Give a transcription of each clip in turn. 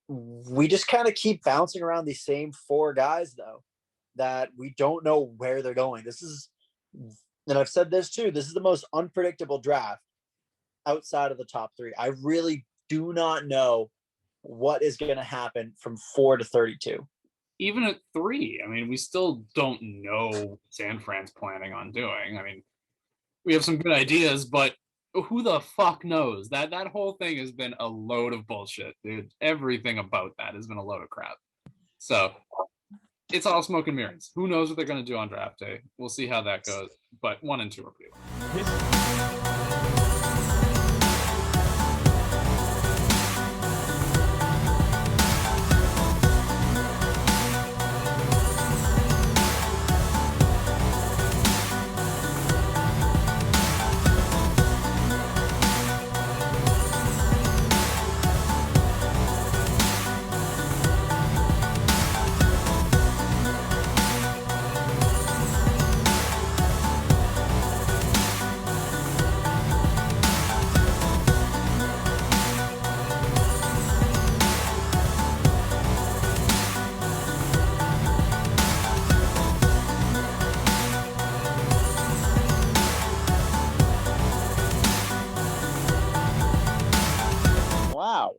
we just kind of keep bouncing around these same four guys, though, that we don't know where they're going. And I've said this too, this is the most unpredictable draft outside of the top three. I really do not know what is going to happen from 4 to 32. Even at 3, I mean, we still don't know what San Fran's planning on doing. I mean, we have some good ideas, but who the fuck knows? That whole thing has been a load of bullshit, dude. Everything about that has been a load of crap. So it's all smoke and mirrors. Who knows what they're going to do on draft day? We'll see how that goes. But 1 and 2 are pretty well.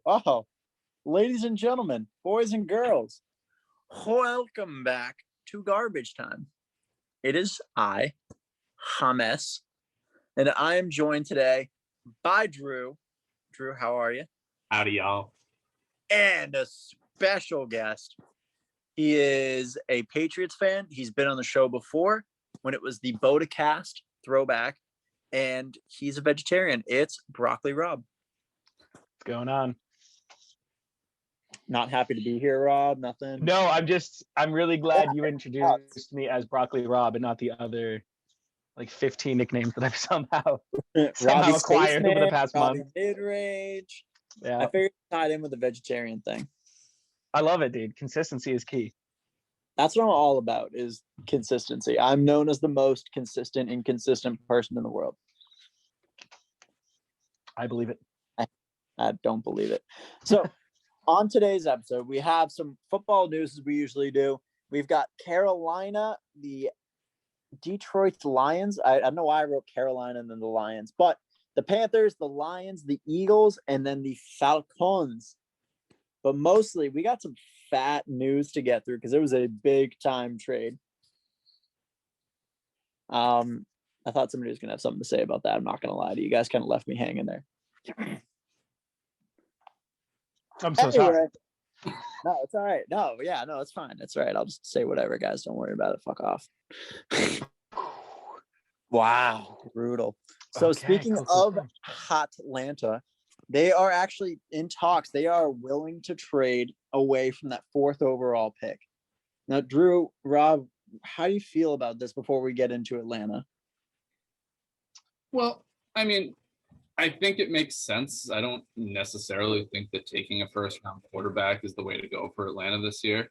Oh, ladies and gentlemen, boys and girls, welcome back to Garbage Time. It is I, James, and I am joined today by Drew. Drew, how are you? Howdy, y'all. And a special guest. He is a Patriots fan. He's been on the show before when it was the BOTA cast throwback, and he's a vegetarian. It's Broccoli Rob. What's going on? Not happy to be here, Rob. Nothing. No, I'm really glad you introduced me as Broccoli Rob and not the other like 15 nicknames that I've somehow acquired over the past month. Mid-range. Yeah. I figured it tied in with the vegetarian thing. I love it, dude. Consistency is key. That's what I'm all about, is consistency. I'm known as the most consistent, inconsistent person in the world. I believe it. I don't believe it. So on today's episode, we have some football news as we usually do. We've got Carolina, the Detroit Lions. I don't know why I wrote Carolina and then the Lions, but the Panthers, the Lions, the Eagles, and then the Falcons. But mostly, we got some fat news to get through because it was a big time trade. I thought somebody was going to have something to say about that. I'm not going to lie to you. You guys kind of left me hanging there. I'm so sorry. No, it's all right. No, it's fine. It's all right. I'll just say whatever, guys. Don't worry about it. Fuck off. Wow. Brutal. So speaking of Atlanta, they are actually in talks. They are willing to trade away from that 4th overall pick. Now, Drew, Rob, how do you feel about this before we get into Atlanta? Well, I mean, I think it makes sense. I don't necessarily think that taking a first-round quarterback is the way to go for Atlanta this year,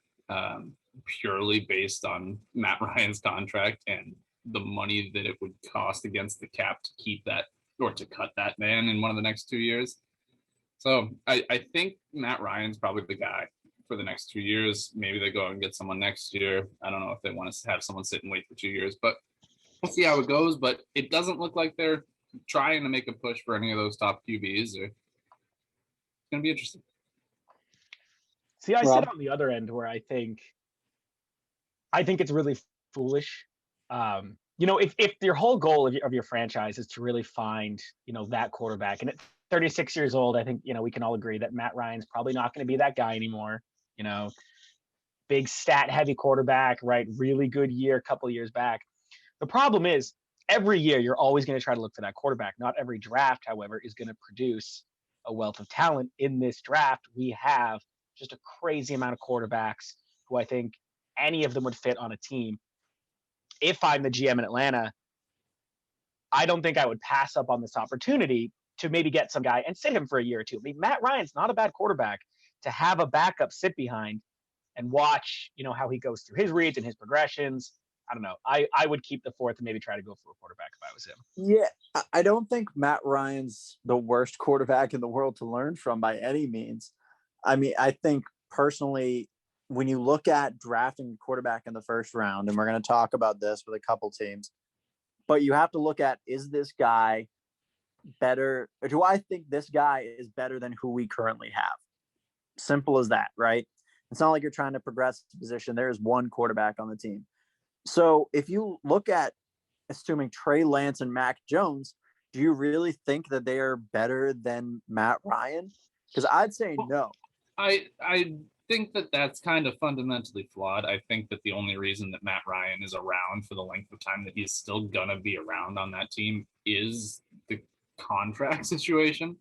purely based on Matt Ryan's contract and the money that it would cost against the cap to keep that or to cut that man in one of the next 2 years. So I think Matt Ryan's probably the guy for the next 2 years. Maybe they go out and get someone next year. I don't know if they want to have someone sit and wait for 2 years, but we'll see how it goes. But it doesn't look like they're trying to make a push for any of those top QBs. It's going to be interesting. See, I sit on the other end where I think it's really foolish. If your whole goal of your franchise is to really find, that quarterback, and at 36 years old, I think, we can all agree that Matt Ryan's probably not going to be that guy anymore. Big stat heavy quarterback, right? Really good year a couple of years back. The problem is every year you're always going to try to look for that quarterback. Not every draft, however, is going to produce a wealth of talent. In this draft, we have just a crazy amount of quarterbacks who I think any of them would fit on a team. If I'm the GM in Atlanta, I don't think I would pass up on this opportunity to maybe get some guy and sit him for a year or two. I mean, Matt Ryan's not a bad quarterback to have a backup sit behind and watch, how he goes through his reads and his progressions. I don't know. I would keep the 4th and maybe try to go for a quarterback if I was him. Yeah, I don't think Matt Ryan's the worst quarterback in the world to learn from by any means. I mean, I think personally, when you look at drafting a quarterback in the first round, and we're going to talk about this with a couple teams, but you have to look at, is this guy better? Or do I think this guy is better than who we currently have? Simple as that, right? It's not like you're trying to progress the position. There is one quarterback on the team. So if you look at, assuming Trey Lance and Mac Jones, do you really think that they are better than Matt Ryan? Because I'd say no. I think that that's kind of fundamentally flawed. I think that the only reason that Matt Ryan is around for the length of time that he's still gonna be around on that team is the contract situation.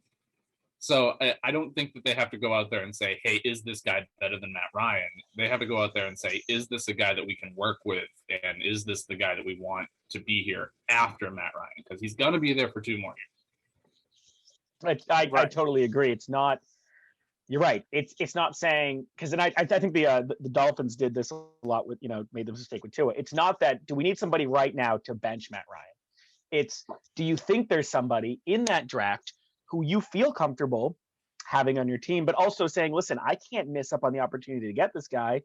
So I don't think that they have to go out there and say, hey, is this guy better than Matt Ryan? They have to go out there and say, is this a guy that we can work with? And is this the guy that we want to be here after Matt Ryan? Because he's going to be there for 2 more years. I totally agree. It's not, you're right. It's not saying, because then I think the Dolphins did this a lot with, made the mistake with Tua. It's not that, do we need somebody right now to bench Matt Ryan? It's, do you think there's somebody in that draft who you feel comfortable having on your team, but also saying, listen, I can't miss up on the opportunity to get this guy.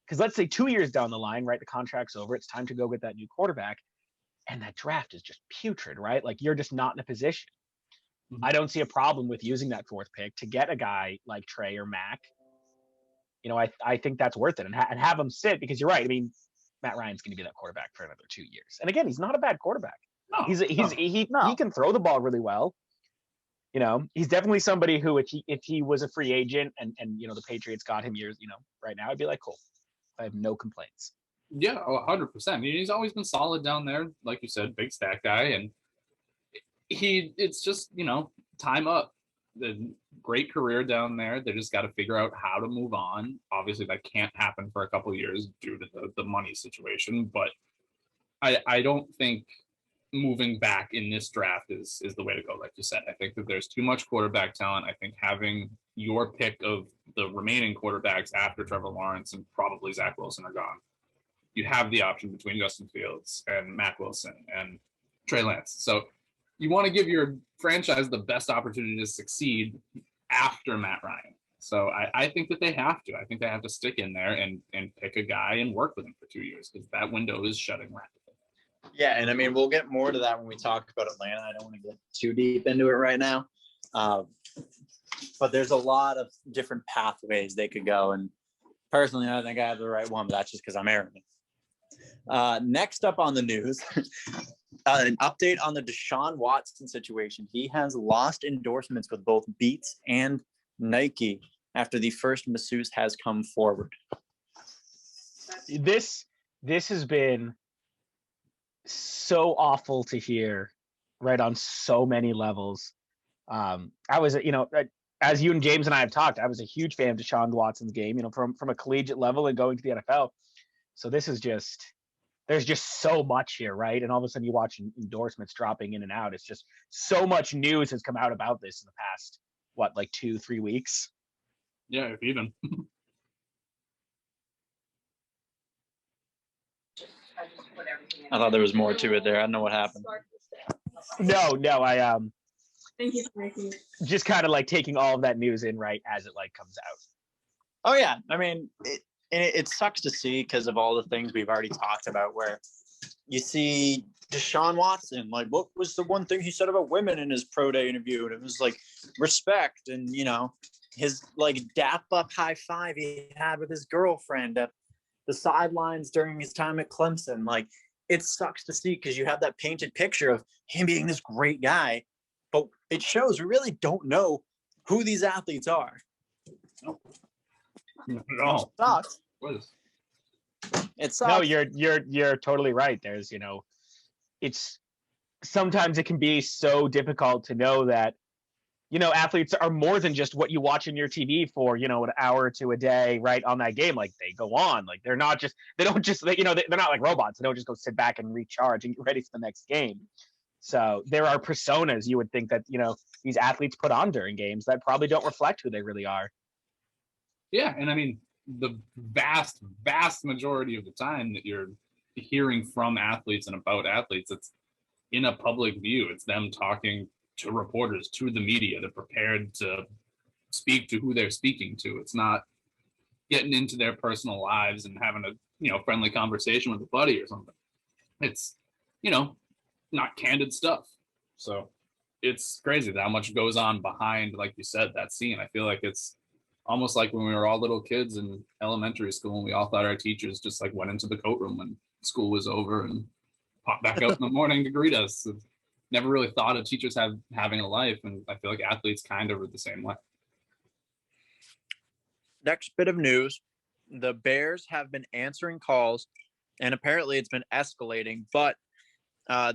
Because let's say 2 years down the line, right, the contract's over, it's time to go get that new quarterback. And that draft is just putrid, right? Like, you're just not in a position. Mm-hmm. I don't see a problem with using that 4th pick to get a guy like Trey or Mac. I think that's worth it, and have him sit, because you're right. I mean, Matt Ryan's going to be that quarterback for another 2 years. And again, he's not a bad quarterback. No, he can throw the ball really well. He's definitely somebody who, if he was a free agent and the Patriots got him years, right now, I'd be like, cool. I have no complaints. Yeah, 100%. He's always been solid down there, like you said, big stack guy, and it's just time up. The great career down there. They just got to figure out how to move on. Obviously, that can't happen for a couple of years due to the money situation, but I don't think moving back in this draft is the way to go. Like you said, I think that there's too much quarterback talent. I think having your pick of the remaining quarterbacks after Trevor Lawrence and probably Zach Wilson are gone, you have the option between Justin Fields and Matt Wilson and Trey Lance. So you want to give your franchise the best opportunity to succeed after Matt Ryan. So I think that they have to. I think they have to stick in there and pick a guy and work with him for 2 years, because that window is shutting rapidly. Yeah, and I mean, we'll get more to that when we talk about Atlanta. I don't want to get too deep into it right now. But there's a lot of different pathways they could go. And personally, I think I have the right one, but that's just because I'm arrogant. Next up on the news, an update on the Deshaun Watson situation. He has lost endorsements with both Beats and Nike after the first masseuse has come forward. This has been so awful to hear, right, on so many levels. I was, as you and James and I have talked, I was a huge fan of Deshaun Watson's game, from a collegiate level and going to the NFL. So this is there's just so much here, right? And all of a sudden you watch endorsements dropping in and out. It's just so much news has come out about this in the past, 2-3 weeks? Yeah, if even. I thought there was more to it there. I don't know what happened. No, I Thank you for making just kind of taking all of that news in right as it comes out. Oh yeah, I mean, it sucks to see because of all the things we've already talked about. Where you see Deshaun Watson, what was the one thing he said about women in his pro day interview? And it was respect, and his dap up high five he had with his girlfriend at the sidelines during his time at Clemson. It sucks to see because you have that painted picture of him being this great guy, but it shows we really don't know who these athletes are. No. It sucks. It sucks. No, you're totally right. There's, it's sometimes it can be so difficult to know that, athletes are more than just what you watch in your TV for, an hour to a day, right, on that game. They go on. They're not just, they're not like robots. They don't just go sit back and recharge and get ready for the next game. So there are personas you would think that, these athletes put on during games that probably don't reflect who they really are. Yeah, and I mean, the vast majority of the time that you're hearing from athletes and about athletes, it's in a public view. It's them talking to reporters, to the media. They're prepared to speak to who they're speaking to. It's not getting into their personal lives and having a friendly conversation with a buddy or something. It's not candid stuff. So it's crazy how much goes on behind, like you said, that scene. I feel like it's almost like when we were all little kids in elementary school and we all thought our teachers just like went into the coat room when school was over and popped back out in the morning to greet us. Never really thought of teachers having a life, and I feel like athletes kind of are the same way. Next bit of news, the Bears have been answering calls, and apparently it's been escalating, but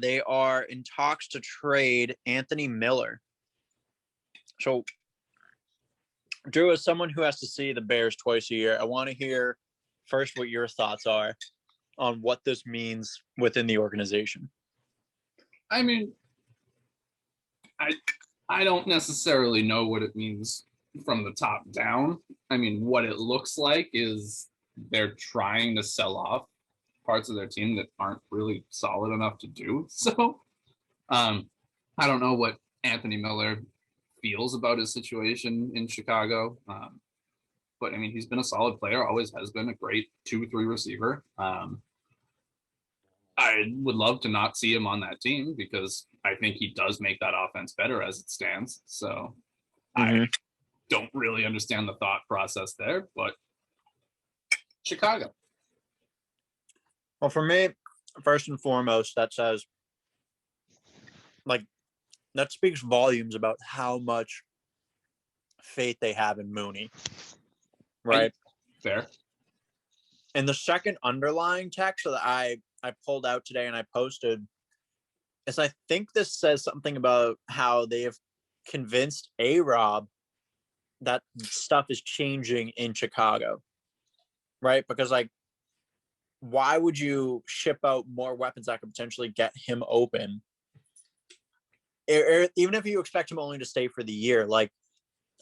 they are in talks to trade Anthony Miller. So, Drew, as someone who has to see the Bears twice a year, I want to hear first what your thoughts are on what this means within the organization. I mean, I don't necessarily know what it means from the top down. I mean, what it looks like is they're trying to sell off parts of their team that aren't really solid enough to do so. I don't know what Anthony Miller feels about his situation in Chicago. But I mean, he's been a solid player, always has been a great 2-3 receiver. I would love to not see him on that team because I think he does make that offense better as it stands. So I don't really understand the thought process there, but Chicago. Well, for me, first and foremost, that speaks volumes about how much faith they have in Mooney. Right? Fair. And the second underlying text that I pulled out today and I posted is I think this says something about how they have convinced A-Rob that stuff is changing in Chicago. Right? Because why would you ship out more weapons that could potentially get him open? Even if you expect him only to stay for the year,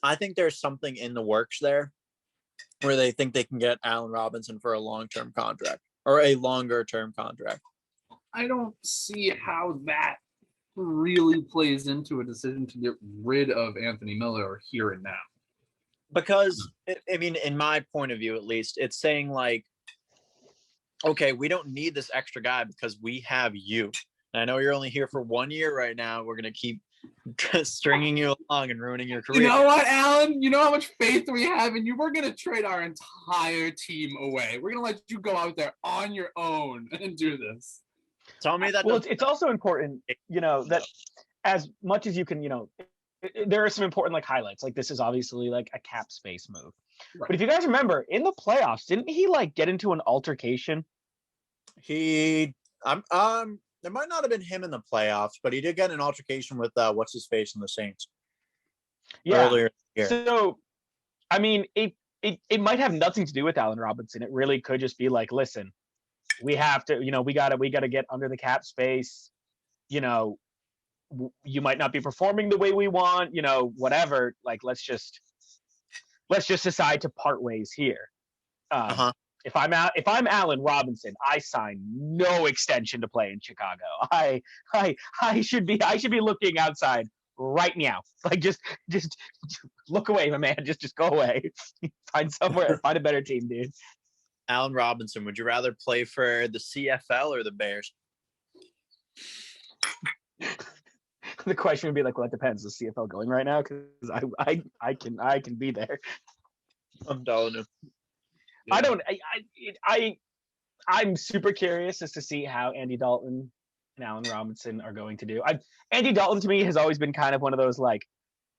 I think there's something in the works there where they think they can get Allen Robinson for a long-term contract or a longer-term contract. I don't see how that really plays into a decision to get rid of Anthony Miller here and now. Because, I mean, in my point of view, at least, it's saying okay, we don't need this extra guy because we have you. And I know you're only here for 1 year right now. We're going to keep stringing you along and ruining your career. You know what, Alan? You know how much faith we have in you? We're going to trade our entire team away. We're going to let you go out there on your own and do this. Tell me that. Well, it's also important, that as much as you can, there are some important highlights. This is obviously a cap space move. Right. But if you guys remember, in the playoffs, didn't he get into an altercation? There might not have been him in the playoffs, but he did get an altercation with what's his face in the Saints. Yeah. Earlier here. So, I mean, it might have nothing to do with Allen Robinson. It really could just be listen, we have to, we gotta get under the cap space. You might not be performing the way we want. Whatever. Let's just decide to part ways here. If I'm Allen Robinson, I sign no extension to play in Chicago. I should be looking outside right now. Just look away, my man. Just go away. Find a better team, dude. Allen Robinson, would you rather play for the CFL or the Bears? The question would be well, it depends. Is the CFL going right now? Because I can be there. I'm telling you. Yeah. I'm super curious as to see how Andy Dalton and Allen Robinson are going to do. Andy Dalton to me has always been kind of one of those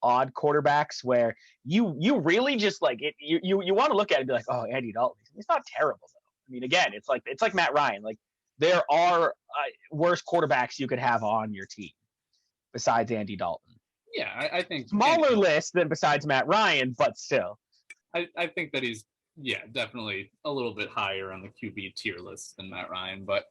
odd quarterbacks where you really just you want to look at it and be oh, Andy Dalton, he's not terrible though. I mean, again, it's like Matt Ryan. There are worse quarterbacks you could have on your team besides Andy Dalton. Yeah, I think smaller list than besides Matt Ryan, but still. I think that he's definitely a little bit higher on the QB tier list than Matt Ryan, but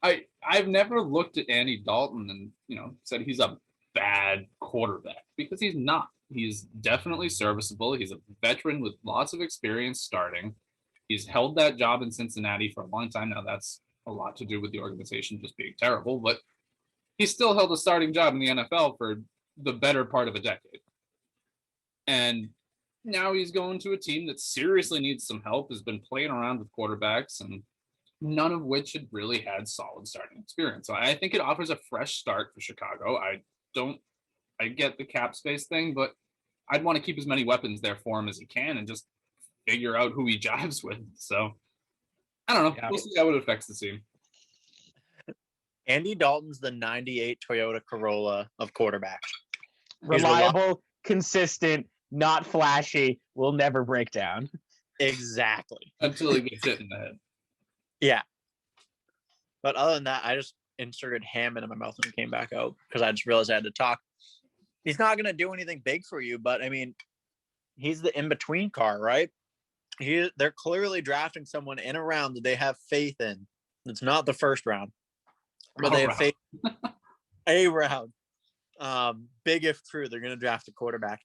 I've never looked at Andy Dalton and said he's a bad quarterback because he's not. He's definitely serviceable. He's a veteran with lots of experience starting. He's held that job in Cincinnati for a long time now. That's a lot to do with the organization just being terrible, but he still held a starting job in the NFL for the better part of a decade. And now he's going to a team that seriously needs some help, has been playing around with quarterbacks, and none of which had really had solid starting experience. So I think it offers a fresh start for Chicago. I get the cap space thing, but I'd want to keep as many weapons there for him as he can and just figure out who he jives with. So I don't know. Yeah. We'll see how it affects the team. Andy Dalton's the 98 Toyota Corolla of quarterbacks. Reliable, consistent, not flashy, will never break down. Exactly. Until he gets hit in the head. Yeah. But other than that, I just inserted ham into my mouth and it came back out because I just realized I had to talk. He's not going to do anything big for you, but I mean, he's the in-between car, right? They're clearly drafting someone in a round that they have faith in. It's not the first round, but they have faith. A round. Big if true, they're going to draft a quarterback.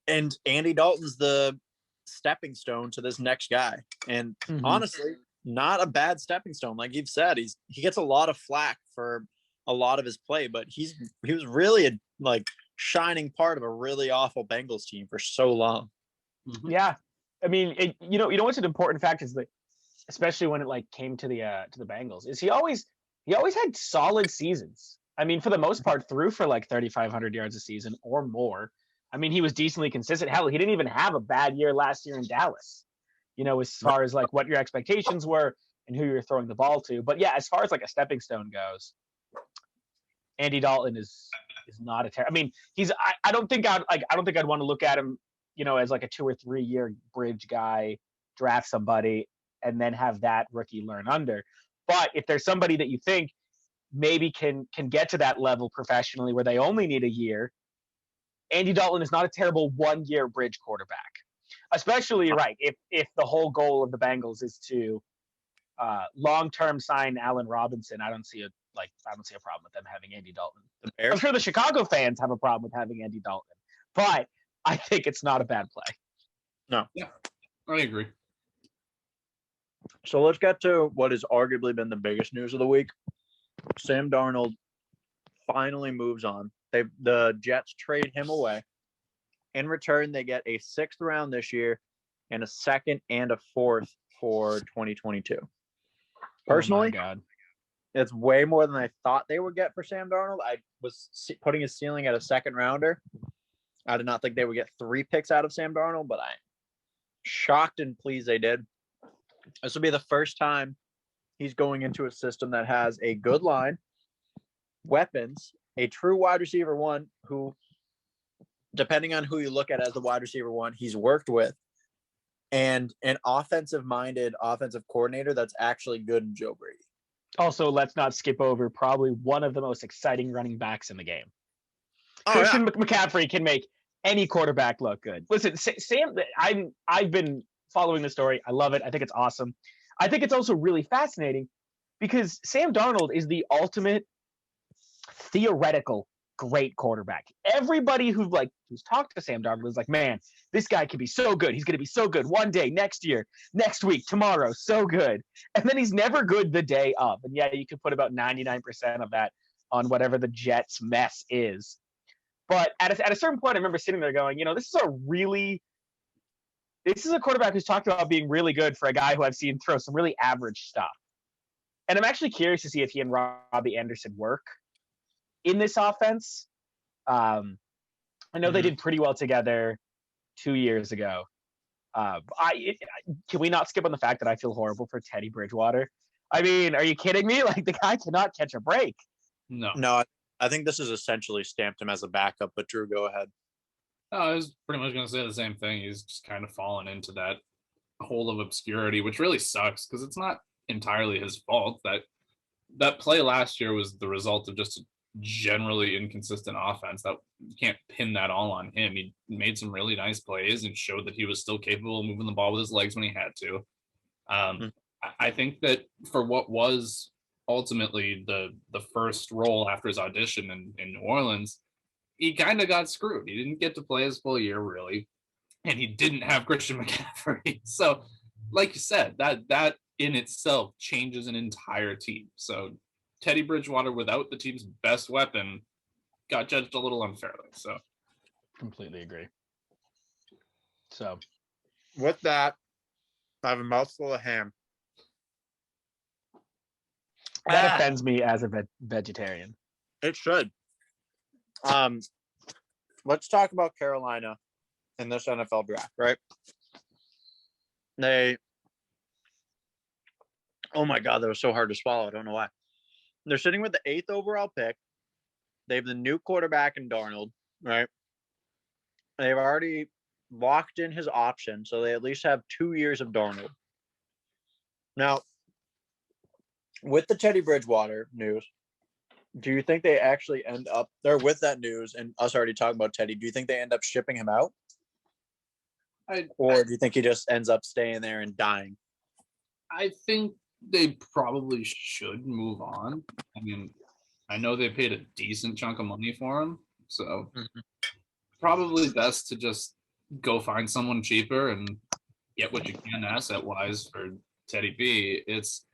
And Andy Dalton's the stepping stone to this next guy. And honestly, not a bad stepping stone. Like you've said, he gets a lot of flack for a lot of his play, but he was really a shining part of a really awful Bengals team for so long. Yeah. I mean, you know what's an important fact is that, especially when it came to the Bengals, is he always had solid seasons. I mean, for the most part, threw for 3,500 yards a season or more. I mean, he was decently consistent. Hell, he didn't even have a bad year last year in Dallas, as far as what your expectations were and who you're throwing the ball to. But yeah, as far as a stepping stone goes, Andy Dalton is not a I mean, I don't think I'd want to look at him, as a 2 or 3 year bridge guy, draft somebody and then have that rookie learn under. But if there's somebody that you think maybe can get to that level professionally where they only need a year, Andy Dalton is not a terrible 1 year bridge quarterback. Especially right if the whole goal of the Bengals is to long-term sign Allen Robinson. I don't see a problem with them having Andy Dalton. I'm sure the Chicago fans have a problem with having Andy Dalton, but I think it's not a bad play. No. Yeah, I agree. So let's get to what has arguably been the biggest news of the week. Sam Darnold finally moves on. The Jets trade him away. In return, they get a 6th round this year and a 2nd and a 4th for 2022. Personally, it's way more than I thought they would get for Sam Darnold. I was putting his ceiling at a 2nd rounder. I did not think they would get 3 picks out of Sam Darnold, but I'm shocked and pleased they did. This will be the first time he's going into a system that has a good line, weapons, a true wide receiver one who, depending on who you look at as the wide receiver one, he's worked with, and an offensive-minded offensive coordinator that's actually good in Joe Brady. Also, let's not skip over probably one of the most exciting running backs in the game. Oh, Christian McCaffrey can make any quarterback look good. Listen, Sam, I've been following the story. I love it. I think it's awesome. I think it's also really fascinating because Sam Darnold is the ultimate theoretical great quarterback. Everybody who's talked to Sam Darnold is like, man, this guy can be so good. He's going to be so good one day, next year, next week, tomorrow, so good. And then he's never good the day of. And yeah, you could put about 99% of that on whatever the Jets mess is. But at a certain point, I remember sitting there going, this is a quarterback who's talked about being really good for a guy who I've seen throw some really average stuff. And I'm actually curious to see if he and Robbie Anderson work in this offense. I know they did pretty well together 2 years ago. Can we not skip on the fact that I feel horrible for Teddy Bridgewater? I mean, are you kidding me? The guy cannot catch a break. No, I think this is essentially stamped him as a backup, but Drew, go ahead. I was pretty much going to say the same thing. He's just kind of fallen into that hole of obscurity, which really sucks because it's not entirely his fault. That play last year was the result of just a generally inconsistent offense. That you can't pin that all on him. He made some really nice plays and showed that he was still capable of moving the ball with his legs when he had to. I think that for what was ultimately the first role after his audition in New Orleans, he kind of got screwed. He didn't get to play his full year, really, and he didn't have Christian McCaffrey. So, like you said, that in itself changes an entire team. So, Teddy Bridgewater, without the team's best weapon, got judged a little unfairly. So, completely agree. So with that, I have a mouthful of ham. that offends me as a vegetarian. It should. Let's talk about Carolina in this NFL draft, right? Oh my God, that was so hard to swallow. I don't know why. They're sitting with the 8th overall pick. They have the new quarterback in Darnold, right? They've already locked in his option, so they at least have 2 years of Darnold. Now, with the Teddy Bridgewater news, do you think they actually end up there with that news and us already talking about Teddy? Do you think they end up shipping him out? Or do you think he just ends up staying there and dying? I think they probably should move on. I mean, I know they paid a decent chunk of money for him, so probably best to just go find someone cheaper and get what you can asset-wise for Teddy B. It's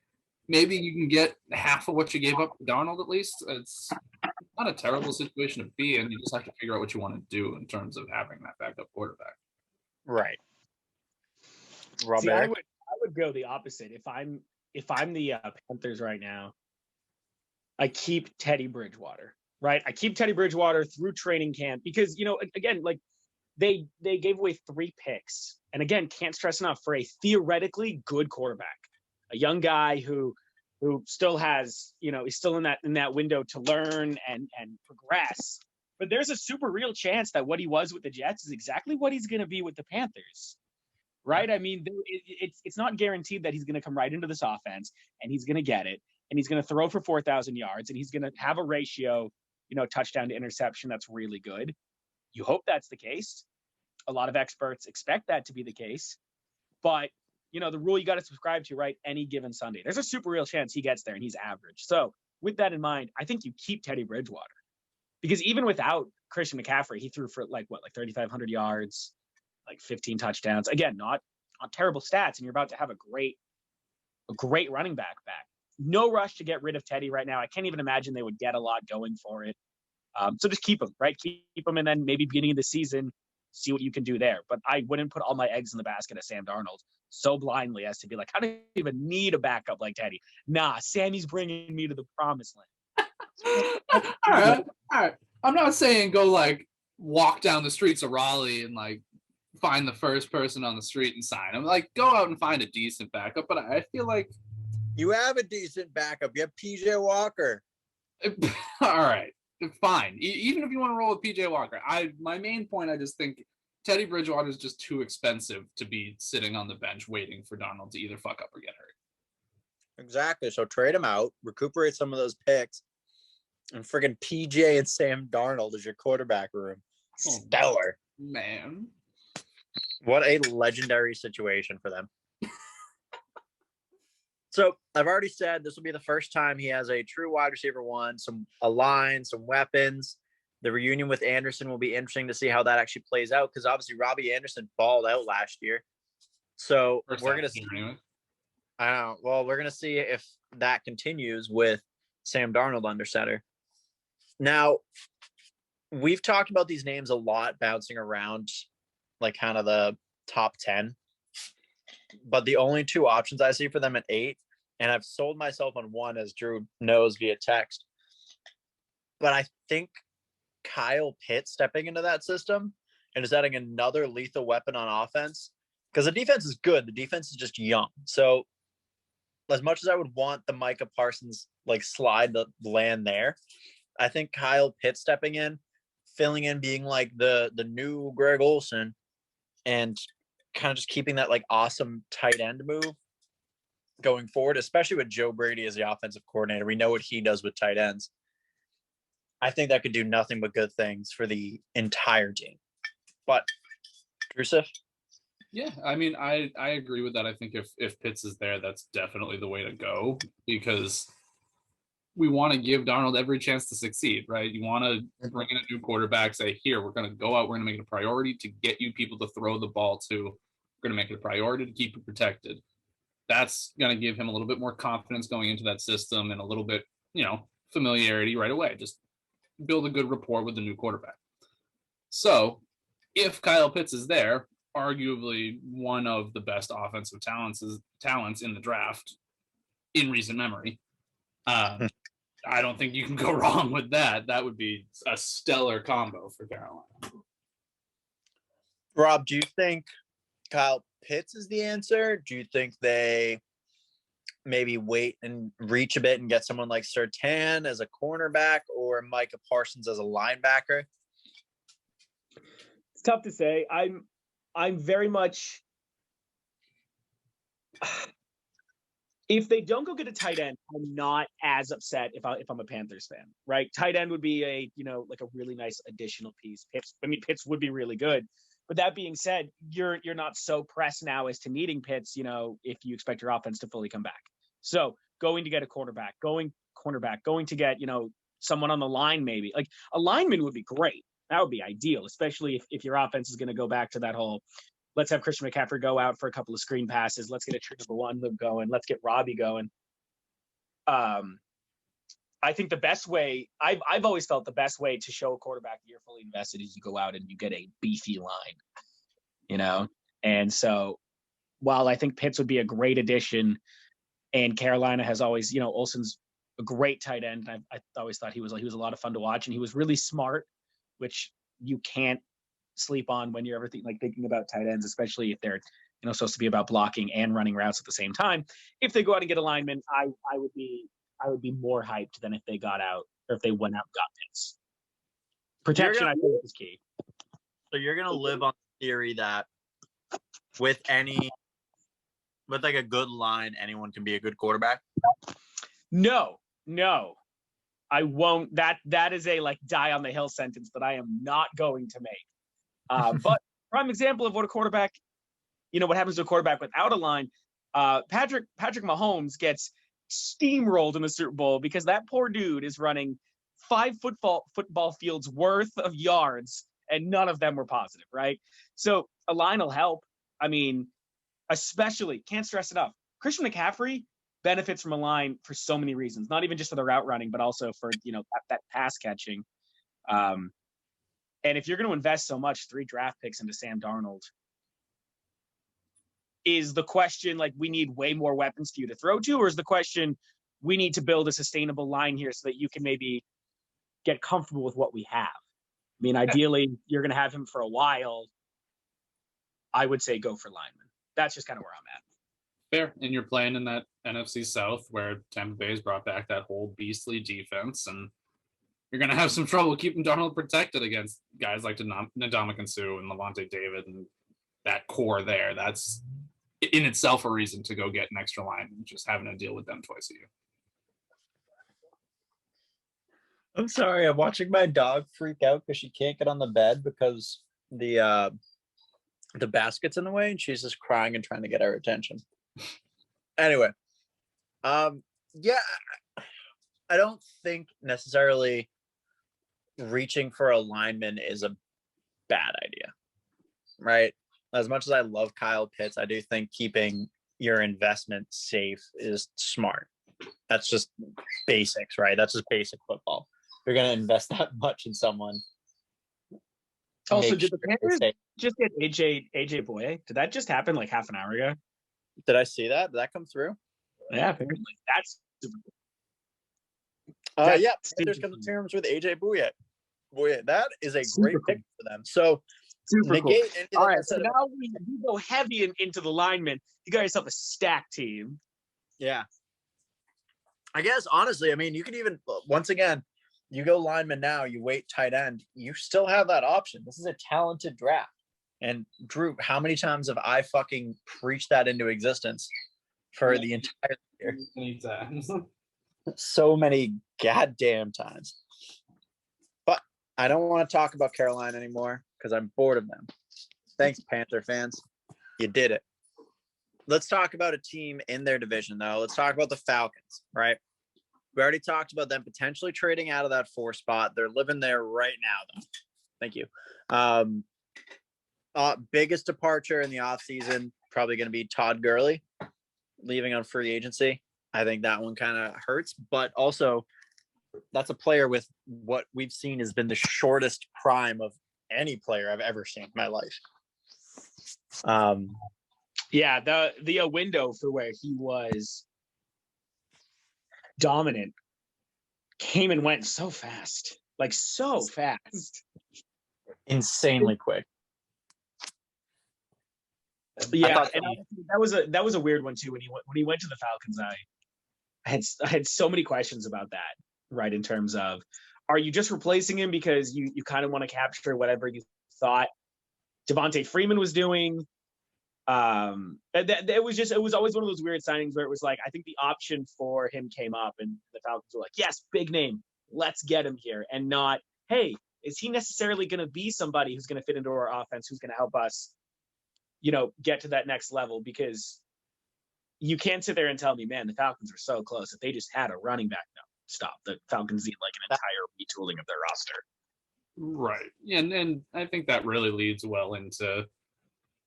maybe you can get half of what you gave up for Darnold at least. It's not a terrible situation to be in. You just have to figure out what you want to do in terms of having that backup quarterback. Right. See, I would go the opposite. If I'm the Panthers right now, I keep Teddy Bridgewater. Right, I keep Teddy Bridgewater through training camp because again, like they gave away 3 picks, and again, can't stress enough for a theoretically good quarterback, a young guy who still has is still in that window to learn and progress. But there's a super real chance that what he was with the Jets is exactly what he's going to be with the Panthers. Right? I mean, it's not guaranteed that he's going to come right into this offense and he's going to get it and he's going to throw for 4,000 yards and he's going to have a ratio, touchdown to interception that's really good. You hope that's the case. A lot of experts expect that to be the case. But, the rule you got to subscribe to, right, any given Sunday, there's a super real chance he gets there and he's average. So with that in mind, I think you keep Teddy Bridgewater because even without Christian McCaffrey, he threw for like 3,500 yards, like 15 touchdowns. Again, not terrible stats, and you're about to have a great running back. No rush to get rid of Teddy right now. I can't even imagine they would get a lot going for it. So just keep him, right? Keep him, and then maybe beginning of the season, see what you can do there. But I wouldn't put all my eggs in the basket of Sam Darnold so blindly as to be like, I don't even need a backup like Teddy. Nah, Sammy's bringing me to the promised land. All right. I'm not saying go like walk down the streets of Raleigh and like find the first person on the street and sign him. Like go out and find a decent backup. But I feel like you have a decent backup. You have PJ Walker. All right, fine. Even if you want to roll with PJ Walker, my main point, I just think Teddy Bridgewater is just too expensive to be sitting on the bench waiting for Darnold to either fuck up or get hurt. Exactly. So trade him out, recuperate some of those picks, and friggin' PJ and Sam Darnold is your quarterback room. Stellar. Man. What a legendary situation for them. So I've already said this will be the first time he has a true wide receiver one, a line, some weapons. The reunion with Anderson will be interesting to see how that actually plays out because obviously Robbie Anderson balled out last year. So we're going to see. Anyway. I don't know. Well, we're going to see if that continues with Sam Darnold under center. Now, we've talked about these names a lot bouncing around like kind of the top 10. But the only 2 options I see for them at 8, and I've sold myself on one as Drew knows via text. But I think Kyle Pitts stepping into that system and is adding another lethal weapon on offense because the defense is good. The defense is just young. So as much as I would want the Micah Parsons like slide the land there, I think Kyle Pitts stepping in, filling in, being like the new Greg Olsen and kind of just keeping that like awesome tight end move going forward, especially with Joe Brady as the offensive coordinator. We know what he does with tight ends. I think that could do nothing but good things for the entire team. But Drusif? Yeah, I mean, I agree with that. I think if Pitts is there, that's definitely the way to go because we want to give Darnold every chance to succeed, right? You want to bring in a new quarterback, say, here, we're going to go out, we're going to make it a priority to get you people to throw the ball to. We're going to make it a priority to keep you protected. That's going to give him a little bit more confidence going into that system and a little bit, familiarity right away. Just build a good rapport with the new quarterback. So if Kyle Pitts is there, arguably one of the best offensive talents in the draft in recent memory. I don't think you can go wrong with that. That would be a stellar combo for Carolina. Rob, do you think Kyle Pitts is the answer? Do you think they maybe wait and reach a bit and get someone like Surtain as a cornerback or Micah Parsons as a linebacker? It's tough to say. I'm very much. If they don't go get a tight end, I'm not as upset if I'm a Panthers fan, right? Tight end would be a really nice additional piece. Pitts would be really good. But that being said, you're not so pressed now as to needing Pitts, if you expect your offense to fully come back. So going to get a cornerback, going to get, someone on the line, maybe like a lineman would be great. That would be ideal, especially if your offense is going to go back to that whole, let's have Christian McCaffrey go out for a couple of screen passes. Let's get a true number one look going. Let's get Robbie going. I think the best way, I've always felt the best way to show a quarterback that you're fully invested is you go out and you get a beefy line, And so while I think Pitts would be a great addition, and Carolina has always, Olsen's a great tight end. I always thought he was a lot of fun to watch, and he was really smart, which you can't sleep on when you're thinking about tight ends, especially if they're supposed to be about blocking and running routes at the same time. If they go out and get a lineman, I would be more hyped than if they got out or if they went out and got Pitts. Protection, I think, is key. So you're gonna live on the theory that with like a good line, anyone can be a good quarterback? No, I won't. That is a die on the hill sentence that I am not going to make. But prime example of what a quarterback, what happens to a quarterback without a line. Patrick Mahomes gets steamrolled in the Super Bowl because that poor dude is running 5 football fields worth of yards, and none of them were positive, right? So a line will help. I mean, especially, can't stress enough, Christian McCaffrey benefits from a line for so many reasons, not even just for the route running, but also for, that pass catching. And if you're going to invest so much, 3 draft picks into Sam Darnold, is the question, we need way more weapons for you to throw to, or is the question, we need to build a sustainable line here so that you can maybe get comfortable with what we have? I mean, ideally, you're going to have him for a while. I would say go for lineman. That's just kind of where I'm at. Fair. And you're playing in that NFC South where Tampa Bay's brought back that whole beastly defense, and you're going to have some trouble keeping Darnold protected against guys like Ndamukong Suh and Levante David and that core there. That's in itself a reason to go get an extra line, just having to deal with them twice a year. I'm sorry. I'm watching my dog freak out because she can't get on the bed because the basket's in the way, and she's just crying and trying to get our attention. Anyway, yeah, I don't think necessarily reaching for a lineman is a bad idea, right? As much as I love Kyle Pitts, I do think keeping your investment safe is smart. That's just basics, right? That's just basic football. You're going to invest that much in someone. Also, did the Panthers just get AJ Boye? Did that just happen half an hour ago? Did I see that? Did that come through? Yeah, apparently. That's super cool. Yeah, Panthers come to terms with AJ Boye. That is a great pick for them. So, super cool. All right, so now we go heavy into the linemen. You got yourself a stacked team. Yeah. I guess, honestly, I mean, you can even, once again, you go lineman now, you wait tight end, you still have that option. This is a talented draft. And Drew, how many times have I fucking preached that into existence for the entire year? Many times. So many goddamn times. But I don't want to talk about Carolina anymore because I'm bored of them. Thanks, Panther fans. You did it. Let's talk about a team in their division, though. Let's talk about the Falcons, right? We already talked about them potentially trading out of that 4 spot. They're living there right now, though. Thank you. Biggest departure in the offseason, probably going to be Todd Gurley leaving on free agency. I think that one kind of hurts, but also that's a player with what we've seen has been the shortest prime of any player I've ever seen in my life. Yeah, the window for where he was dominant came and went so fast, like so fast, insanely quick. Yeah, and that was a weird one too. When he went to the Falcons, I had so many questions about that. Right, in terms of, are you just replacing him because you kind of want to capture whatever you thought Devontae Freeman was doing? It was always one of those weird signings where it was like, I think the option for him came up and the Falcons were like, yes, big name, let's get him here, and not, hey, is he necessarily going to be somebody who's going to fit into our offense, who's going to help us, get to that next level? Because you can't sit there and tell me, man, the Falcons are so close. If they just had a running back, no, stop. The Falcons need like an entire retooling of their roster. Right. And I think that really leads well into,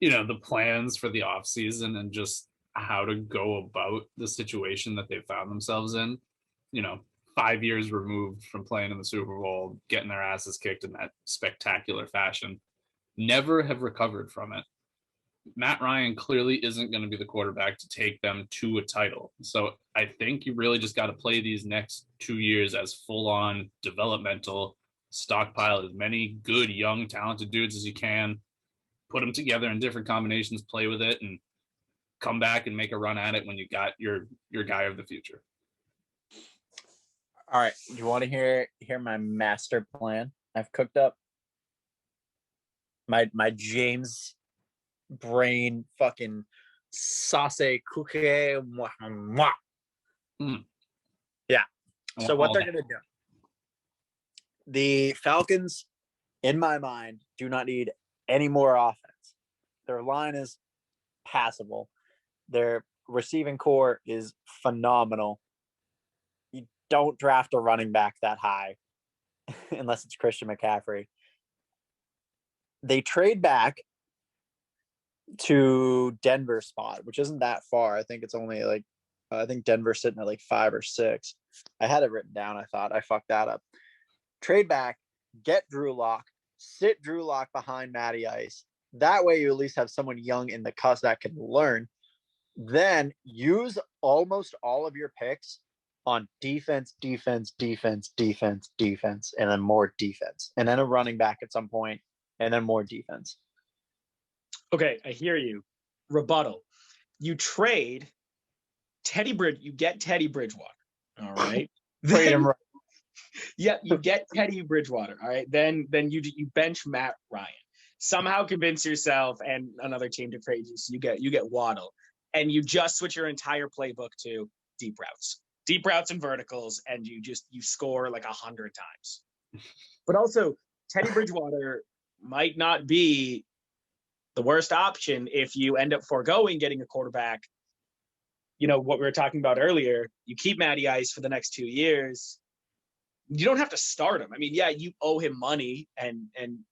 the plans for the offseason and just how to go about the situation that they found themselves in. 5 years removed from playing in the Super Bowl, getting their asses kicked in that spectacular fashion, never have recovered from it. Matt Ryan clearly isn't going to be the quarterback to take them to a title. So I think you really just got to play these next 2 years as full-on developmental, stockpile as many good, young, talented dudes as you can, put them together in different combinations, play with it, and come back and make a run at it when you got your guy of the future. All right. You want to hear my master plan I've cooked up? My James brain fucking sauce cookie. Yeah. So what they're going to do, the Falcons, in my mind, do not need any more offense. Their line is passable. Their receiving core is phenomenal. You don't draft a running back that high unless it's Christian McCaffrey. They trade back to Denver spot, which isn't that far. I think it's only I think Denver's sitting at 5 or 6. I had it written down. I thought I fucked that up. Trade back, get Drew Lock, sit Drew Lock behind Matty Ice. That way you at least have someone young in the cusp that can learn. Then use almost all of your picks on defense, and then more defense. And then a running back at some point, and then more defense. Okay, I hear you. Rebuttal. You trade you get Teddy Bridgewater. All right. Trade him right. Yeah, you get Teddy Bridgewater. All right. Then you bench Matt Ryan. Somehow convince yourself and another team to trade you. So you get Waddle. And you just switch your entire playbook to deep routes and verticals, and you score 100 times. But also, Teddy Bridgewater might not be the worst option if you end up foregoing getting a quarterback. What we were talking about earlier, you keep Matty Ice for the next 2 years. You don't have to start him. I mean, yeah, you owe him money, and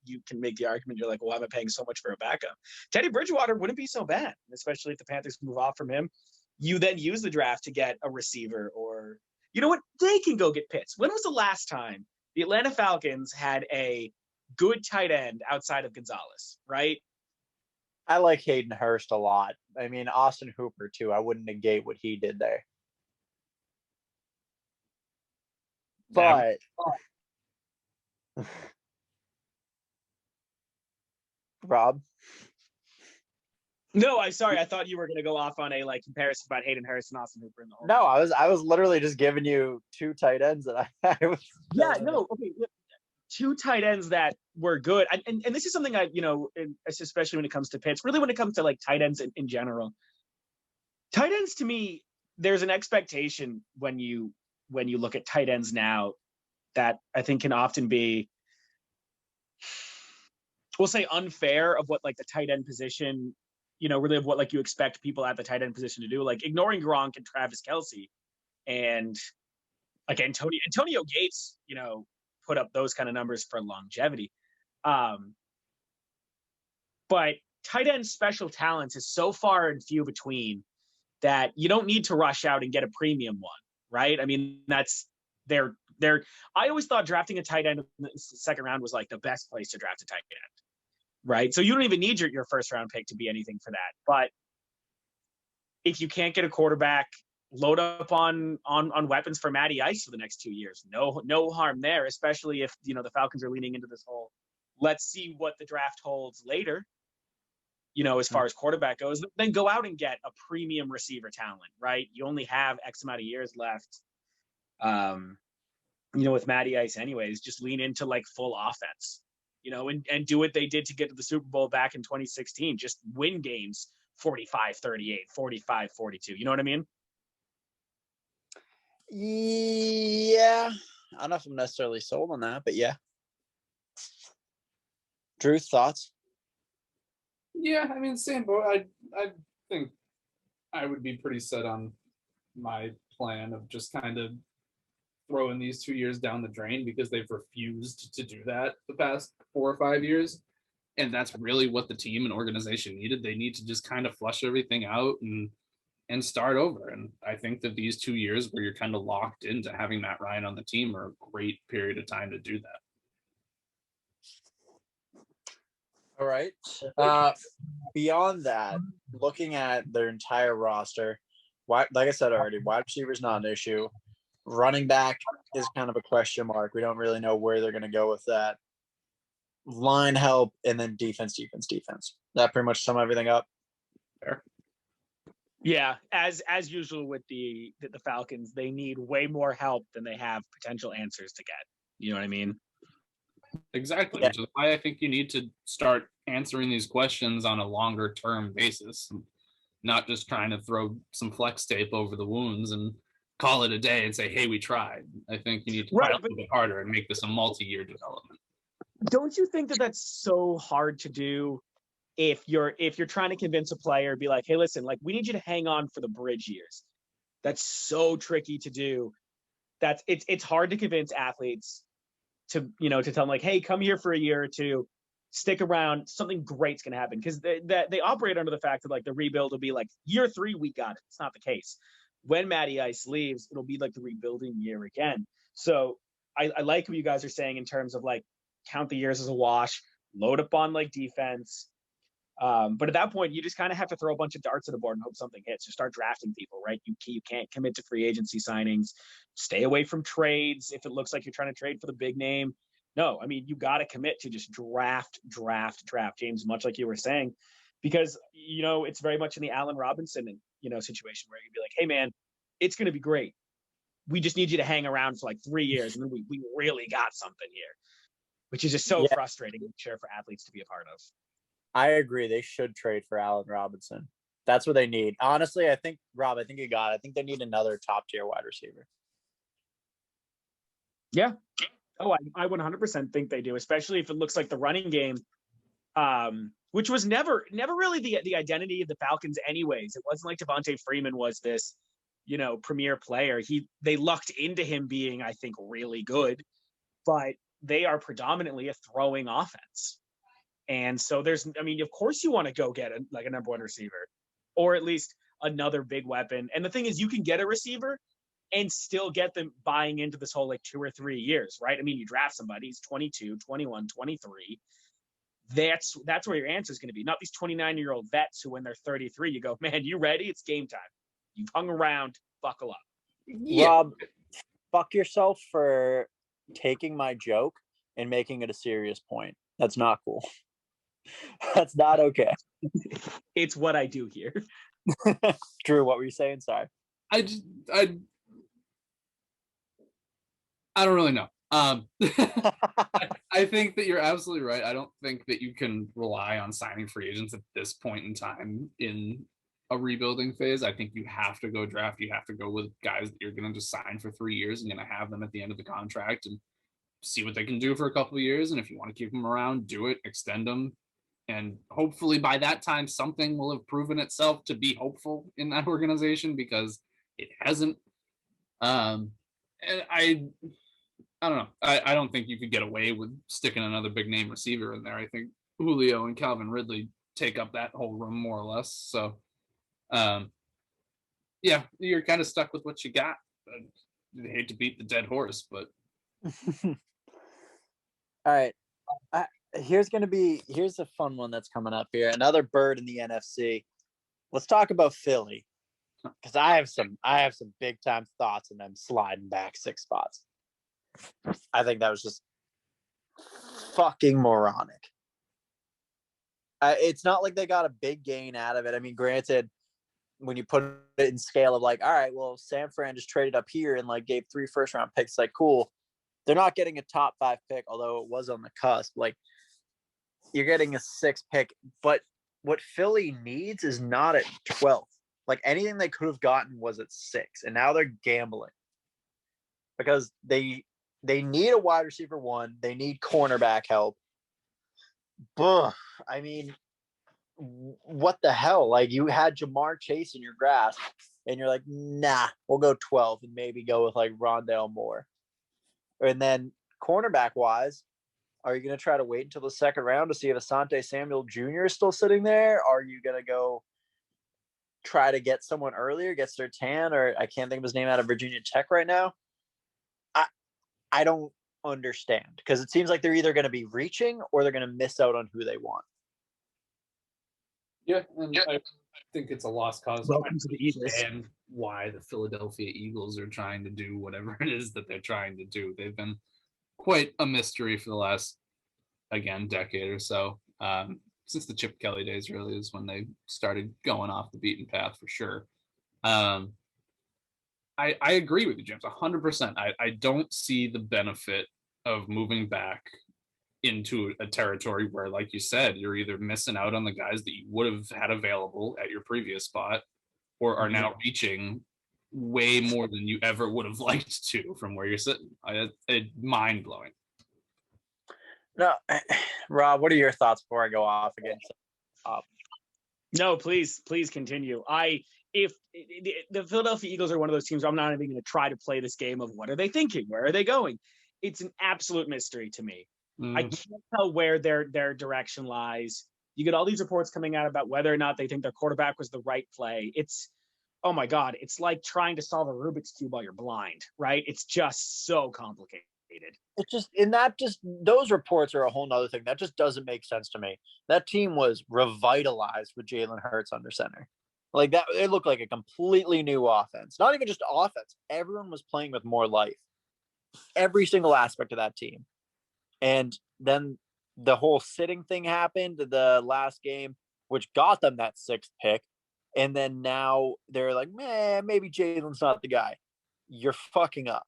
you can make the argument. You're like, well, why am I paying so much for a backup? Teddy Bridgewater wouldn't be so bad, especially if the Panthers move off from him. You then use the draft to get a receiver, or you know what? They can go get Pitts. When was the last time the Atlanta Falcons had a good tight end outside of Gonzalez, right? I like Hayden Hurst a lot. I mean, Austin Hooper, too. I wouldn't negate what he did there. But Rob? No, I'm sorry. I thought you were going to go off on a comparison about Hayden Hurst and Austin Hooper in the whole. No, I was literally just giving you 2 tight ends that I was. Yeah, no, okay. 2 tight ends that were good, and this is something especially when it comes to Pitts, really when it comes to tight ends in general. Tight ends, to me, there's an expectation when you look at tight ends now that I think can often be, we'll say, unfair of what the tight end position, really of what you expect people at the tight end position to do, ignoring Gronk and Travis Kelce and Antonio Gates, put up those kind of numbers for longevity. But tight end special talents is so far and few between that you don't need to rush out and get a premium one, right? I mean, that's I always thought drafting a tight end in the second round was the best place to draft a tight end, right? So you don't even need your first round pick to be anything for that. But if you can't get a quarterback, load up on weapons for Matty Ice for the next 2 years. No harm there, especially if the Falcons are leaning into this whole let's see what the draft holds later. As far as quarterback goes, then go out and get a premium receiver talent, right? You only have X amount of years left. With Matty Ice anyways, just lean into like full offense, and do what they did to get to the Super Bowl back in 2016. Just win games 45-38, 45-42. You know what I mean? Yeah. I don't know if I'm necessarily sold on that, but yeah. Drew, thoughts? Yeah, I mean, same boat. I think I would be pretty set on my plan of just kind of throwing these 2 years down the drain because they've refused to do that the past 4 or 5 years. And that's really what the team and organization needed. They need to just kind of flush everything out and start over. And I think that these 2 years where you're kind of locked into having Matt Ryan on the team are a great period of time to do that. All right. Beyond that, looking at their entire roster, like I said already, wide receiver is not an issue. Running back is kind of a question mark. We don't really know where they're going to go with that. Line help, and then defense. That pretty much sum everything up. Fair. Yeah, as usual with the Falcons, they need way more help than they have potential answers to get. You know what I mean? Exactly, Yeah. which is why I think you need to start answering these questions on a longer term basis, not just trying to throw some flex tape over the wounds and call it a day and say, hey, we tried. I think you need to try a little bit harder and make this a multi-year development. Don't you think that that's so hard to do if you're trying to convince a player, be like, hey, listen, like we need you to hang on for the bridge years? That's so tricky to do. It's hard to convince athletes to tell them like, hey, come here for a year or two, stick around, something great's going to happen. Because they operate under the fact that like the rebuild will be like year 3, we got it. It's not the case. When Matty Ice leaves, it'll be like the rebuilding year again. So I like what you guys are saying in terms of like count the years as a wash, load up on like defense. But at that point, you just kind of have to throw a bunch of darts at the board and hope something hits. You start drafting people, right? You can't commit to free agency signings. Stay away from trades if it looks like you're trying to trade for the big name. No, I mean, you got to commit to just draft, James, much like you were saying, because, it's very much in the Allen Robinson, situation where you'd be like, hey, man, it's going to be great. We just need you to hang around for like 3 years, and then we really got something here, which is just so frustrating, I'm sure, for athletes to be a part of. I agree. They should trade for Allen Robinson. That's what they need. Honestly, I think you got it. I think they need another top-tier wide receiver. Yeah. Oh, I 100% think they do, especially if it looks like the running game, which was never really the identity of the Falcons anyways. It wasn't like Devontae Freeman was this, premier player. They lucked into him being, I think, really good, but they are predominantly a throwing offense. And so of course you want to go get a number one receiver, or at least another big weapon. And the thing is, you can get a receiver and still get them buying into this whole like 2 or 3 years, right? I mean, you draft somebody, he's 22, 21, 23. That's where your answer is going to be. Not these 29-year-old vets who, when they're 33, you go, man, you ready? It's game time. You've hung around, buckle up. Yeah. Rob, fuck yourself for taking my joke and making it a serious point. That's not cool. That's not okay. It's what I do here. Drew, what were you saying? Sorry. I don't really know. I think that you're absolutely right. I don't think that you can rely on signing free agents at this point in time in a rebuilding phase. I think you have to go draft. You have to go with guys that you're going to just sign for 3 years and going to have them at the end of the contract and see what they can do for a couple of years. And if you want to keep them around, do it, extend them. And hopefully by that time, something will have proven itself to be hopeful in that organization, because it hasn't. And I don't know. I don't think you could get away with sticking another big name receiver in there. I think Julio and Calvin Ridley take up that whole room more or less. So, yeah, you're kind of stuck with what you got. I hate to beat the dead horse, but. All right. here's a fun one that's coming up here. Another bird in the NFC. Let's talk about Philly. Because I have some big time thoughts and them sliding back 6 spots. I think that was just fucking moronic. It's not like they got a big gain out of it. I mean, granted, when you put it in scale of like, all right, well, San Fran just traded up here and like gave 3 first-round picks. Like, cool. They're not getting a top 5 pick, although it was on the cusp. Like, you're getting a 6th pick, but what Philly needs is not at 12th. Like, anything they could have gotten was at 6, and now they're gambling because they need a wide receiver 1. They need cornerback help. Ugh, I mean, what the hell? Like, you had Jamar Chase in your grasp, and you're like, nah, we'll go 12 and maybe go with like Rondale Moore. And then cornerback wise, are you going to try to wait until the 2nd round to see if Asante Samuel Jr. is still sitting there? Are you going to go try to get someone earlier, get Surtain, or I can't think of his name, out of Virginia Tech right now? I don't understand, because it seems like they're either going to be reaching or they're going to miss out on who they want. Yeah, and I think it's a lost cause. Welcome to the Eagles. And why the Philadelphia Eagles are trying to do whatever it is that they're trying to do. They've been quite a mystery for the last, again, decade or so. Since the Chip Kelly days, really, is when they started going off the beaten path for sure. I agree with you, James, 100%. I don't see the benefit of moving back into a territory where, like you said, you're either missing out on the guys that you would have had available at your previous spot, or are now reaching way more than you ever would have liked to from where you're sitting. It's mind-blowing. No, Rob, what are your thoughts before I go off again? No, please continue. If the Philadelphia Eagles are one of those teams, I'm not even going to try to play this game of what are they thinking? Where are they going? It's an absolute mystery to me. I can't tell where their direction lies. You get all these reports coming out about whether or not they think their quarterback was the right play. It's, oh my God, it's like trying to solve a Rubik's Cube while you're blind, right? It's just so complicated. It's just, those reports are a whole nother thing. That just doesn't make sense to me. That team was revitalized with Jalen Hurts under center. Like that, it looked like a completely new offense. Not even just offense. Everyone was playing with more life. Every single aspect of that team. And then the whole sitting thing happened the last game, which got them that 6th pick. And then now they're like, man, maybe Jalen's not the guy. You're fucking up.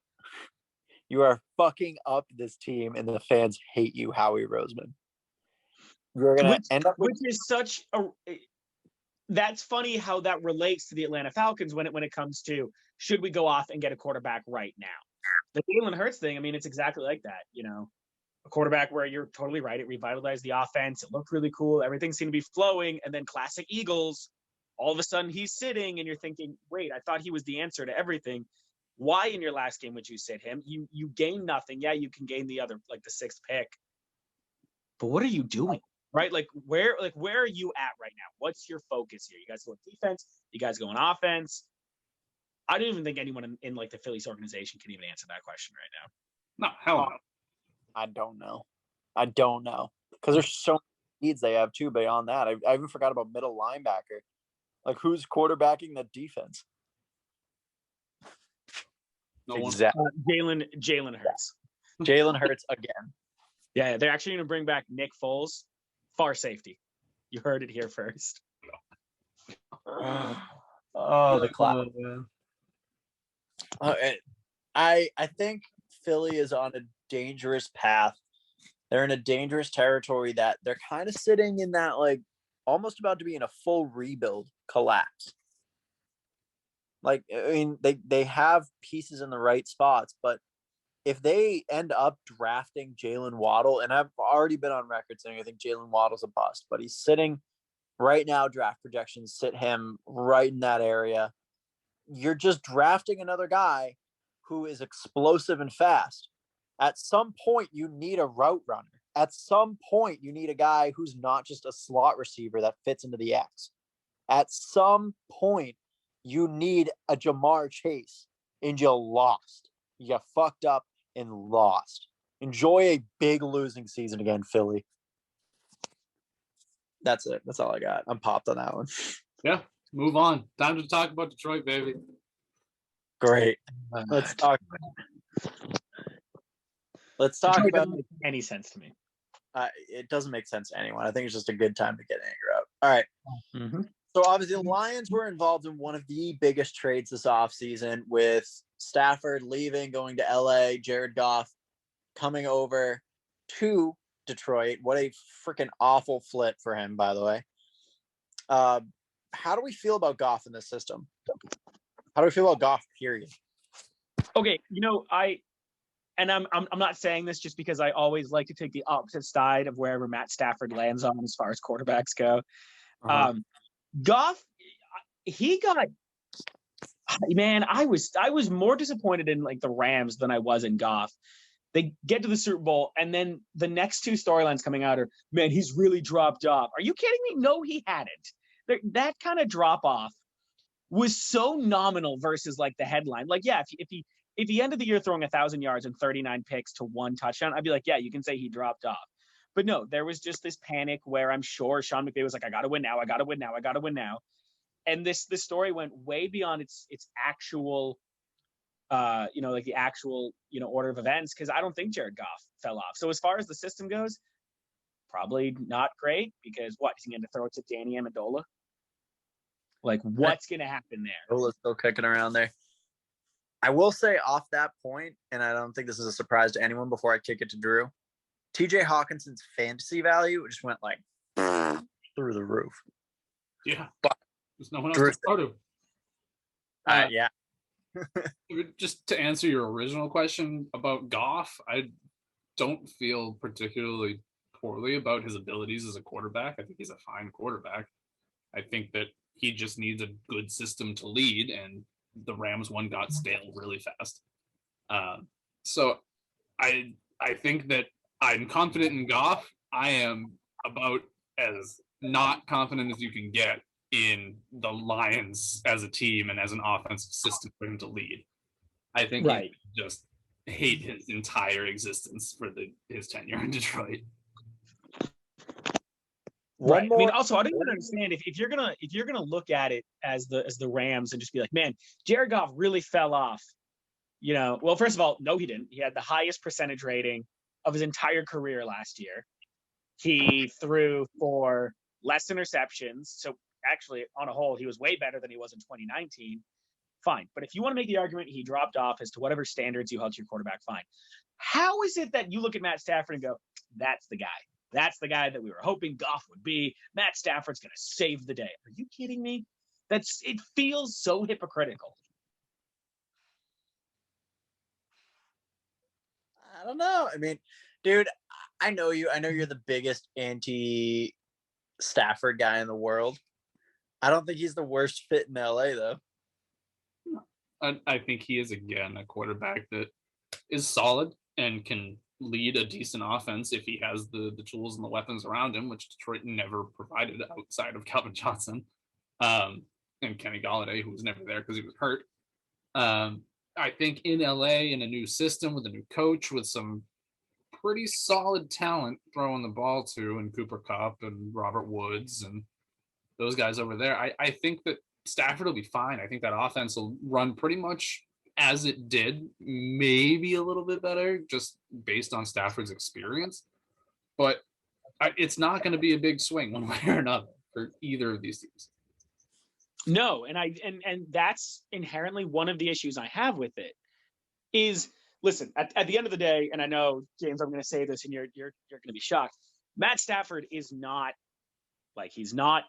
You are fucking up this team, and the fans hate you, Howie Roseman. You're going to end up with... Which is such a... That's funny how that relates to the Atlanta Falcons when it comes to, should we go off and get a quarterback right now? The Jalen Hurts thing, I mean, it's exactly like that, you know. A quarterback where you're totally right. It revitalized the offense. It looked really cool. Everything seemed to be flowing. And then classic Eagles, all of a sudden he's sitting and you're thinking, wait, I thought he was the answer to everything. Why in your last game would you sit him? You gain nothing. Yeah, you can gain the other, like the 6th pick. But what are you doing? Right? Where are you at right now? What's your focus here? You guys going defense? You guys going offense? I don't even think anyone in like the Phillies organization can even answer that question right now. No, hell no. I don't know. Because there's so many needs they have too beyond that. I even forgot about middle linebacker. Like, who's quarterbacking the defense? No one. Exactly. Jalen Hurts. Jalen Hurts again. Yeah, they're actually going to bring back Nick Foles, far safety. You heard it here first. Oh, the clap. I think Philly is on a dangerous path. They're in a dangerous territory that they're kind of sitting in that, like, almost about to be in a full rebuild collapse. Like, I mean, they have pieces in the right spots, but if they end up drafting Jalen Waddle, and I've already been on record saying I think Jalen Waddle's a bust, but he's sitting right now, draft projections sit him right in that area. You're just drafting another guy who is explosive and fast. At some point, you need a route runner. At some point, you need a guy who's not just a slot receiver that fits into the X. At some point, you need a Jamar Chase, and you lost. You fucked up and lost. Enjoy a big losing season again, Philly. That's it. That's all I got. I'm popped on that one. Yeah, move on. Time to talk about Detroit, baby. Great. Let's talk. Let's talk Detroit about. doesn't make any sense to me. It doesn't make sense to anyone. I think it's just a good time to get anger out. All right. Mm-hmm. So obviously the Lions were involved in one of the biggest trades this offseason with Stafford leaving, going to LA, Jared Goff coming over to Detroit. What a freaking awful flip for him, by the way. How do we feel about Goff in this system? How do we feel about Goff, period? Okay, I'm not saying this just because I always like to take the opposite side of wherever Matt Stafford lands on as far as quarterbacks go. Goff, he got, man, I was more disappointed in like the Rams than I was in Goff. They get to the Super Bowl, and then the next two storylines coming out are, man, he's really dropped off. Are you kidding me? No, he hadn't. That kind of drop off was so nominal versus like the headline. Like, yeah, if he ended the year throwing 1,000 yards and 39 picks to 1 touchdown, I'd be like, yeah, you can say he dropped off. But no, there was just this panic where I'm sure Sean McVay was like, I got to win now. I got to win now. I got to win now. And this story went way beyond its actual, like the actual, order of events, because I don't think Jared Goff fell off. So as far as the system goes, probably not great, because what, is he going to throw it to Danny Amendola? Like, what's going to happen there? Adola's still kicking around there. I will say off that point, and I don't think this is a surprise to anyone before I kick it to Drew, TJ Hawkinson's fantasy value just went like through the roof. Yeah. But there's no one else to throw to. Yeah. Just to answer your original question about Goff, I don't feel particularly poorly about his abilities as a quarterback. I think he's a fine quarterback. I think that he just needs a good system to lead, and the Rams one got stale really fast. So I think that I'm confident in Goff. I am about as not confident as you can get in the Lions as a team and as an offensive system for him to lead. I think right. He just hate his entire existence for his tenure in Detroit. Right. I mean, also, I don't even understand if you're gonna look at it as the Rams and just be like, man, Jared Goff really fell off. Well, first of all, no, he didn't. He had the highest percentage rating of his entire career last year. He threw for less interceptions. So actually, on a whole, he was way better than he was in 2019. Fine. But if you want to make the argument he dropped off as to whatever standards you held to your quarterback, fine. How is it that you look at Matt Stafford and go, that's the guy? That's the guy that we were hoping Goff would be. Matt Stafford's going to save the day. Are you kidding me? It feels so hypocritical. I don't know. I mean, dude, I know you. I know you're the biggest anti-Stafford guy in the world. I don't think he's the worst fit in LA, though. I think he is, again, a quarterback that is solid and can lead a decent offense if he has the tools and the weapons around him, which Detroit never provided outside of Calvin Johnson and Kenny Golladay, who was never there because he was hurt. I think in LA, in a new system with a new coach, with some pretty solid talent throwing the ball to, and Cooper Kupp and Robert Woods and those guys over there, I think that Stafford will be fine. I think that offense will run pretty much as it did, maybe a little bit better, just based on Stafford's experience. But it's not going to be a big swing one way or another for either of these teams. No, and that's inherently one of the issues I have with it. Is, listen, at the end of the day, and I know, James, I'm going to say this, and you're going to be shocked. Matt Stafford is not, like, he's not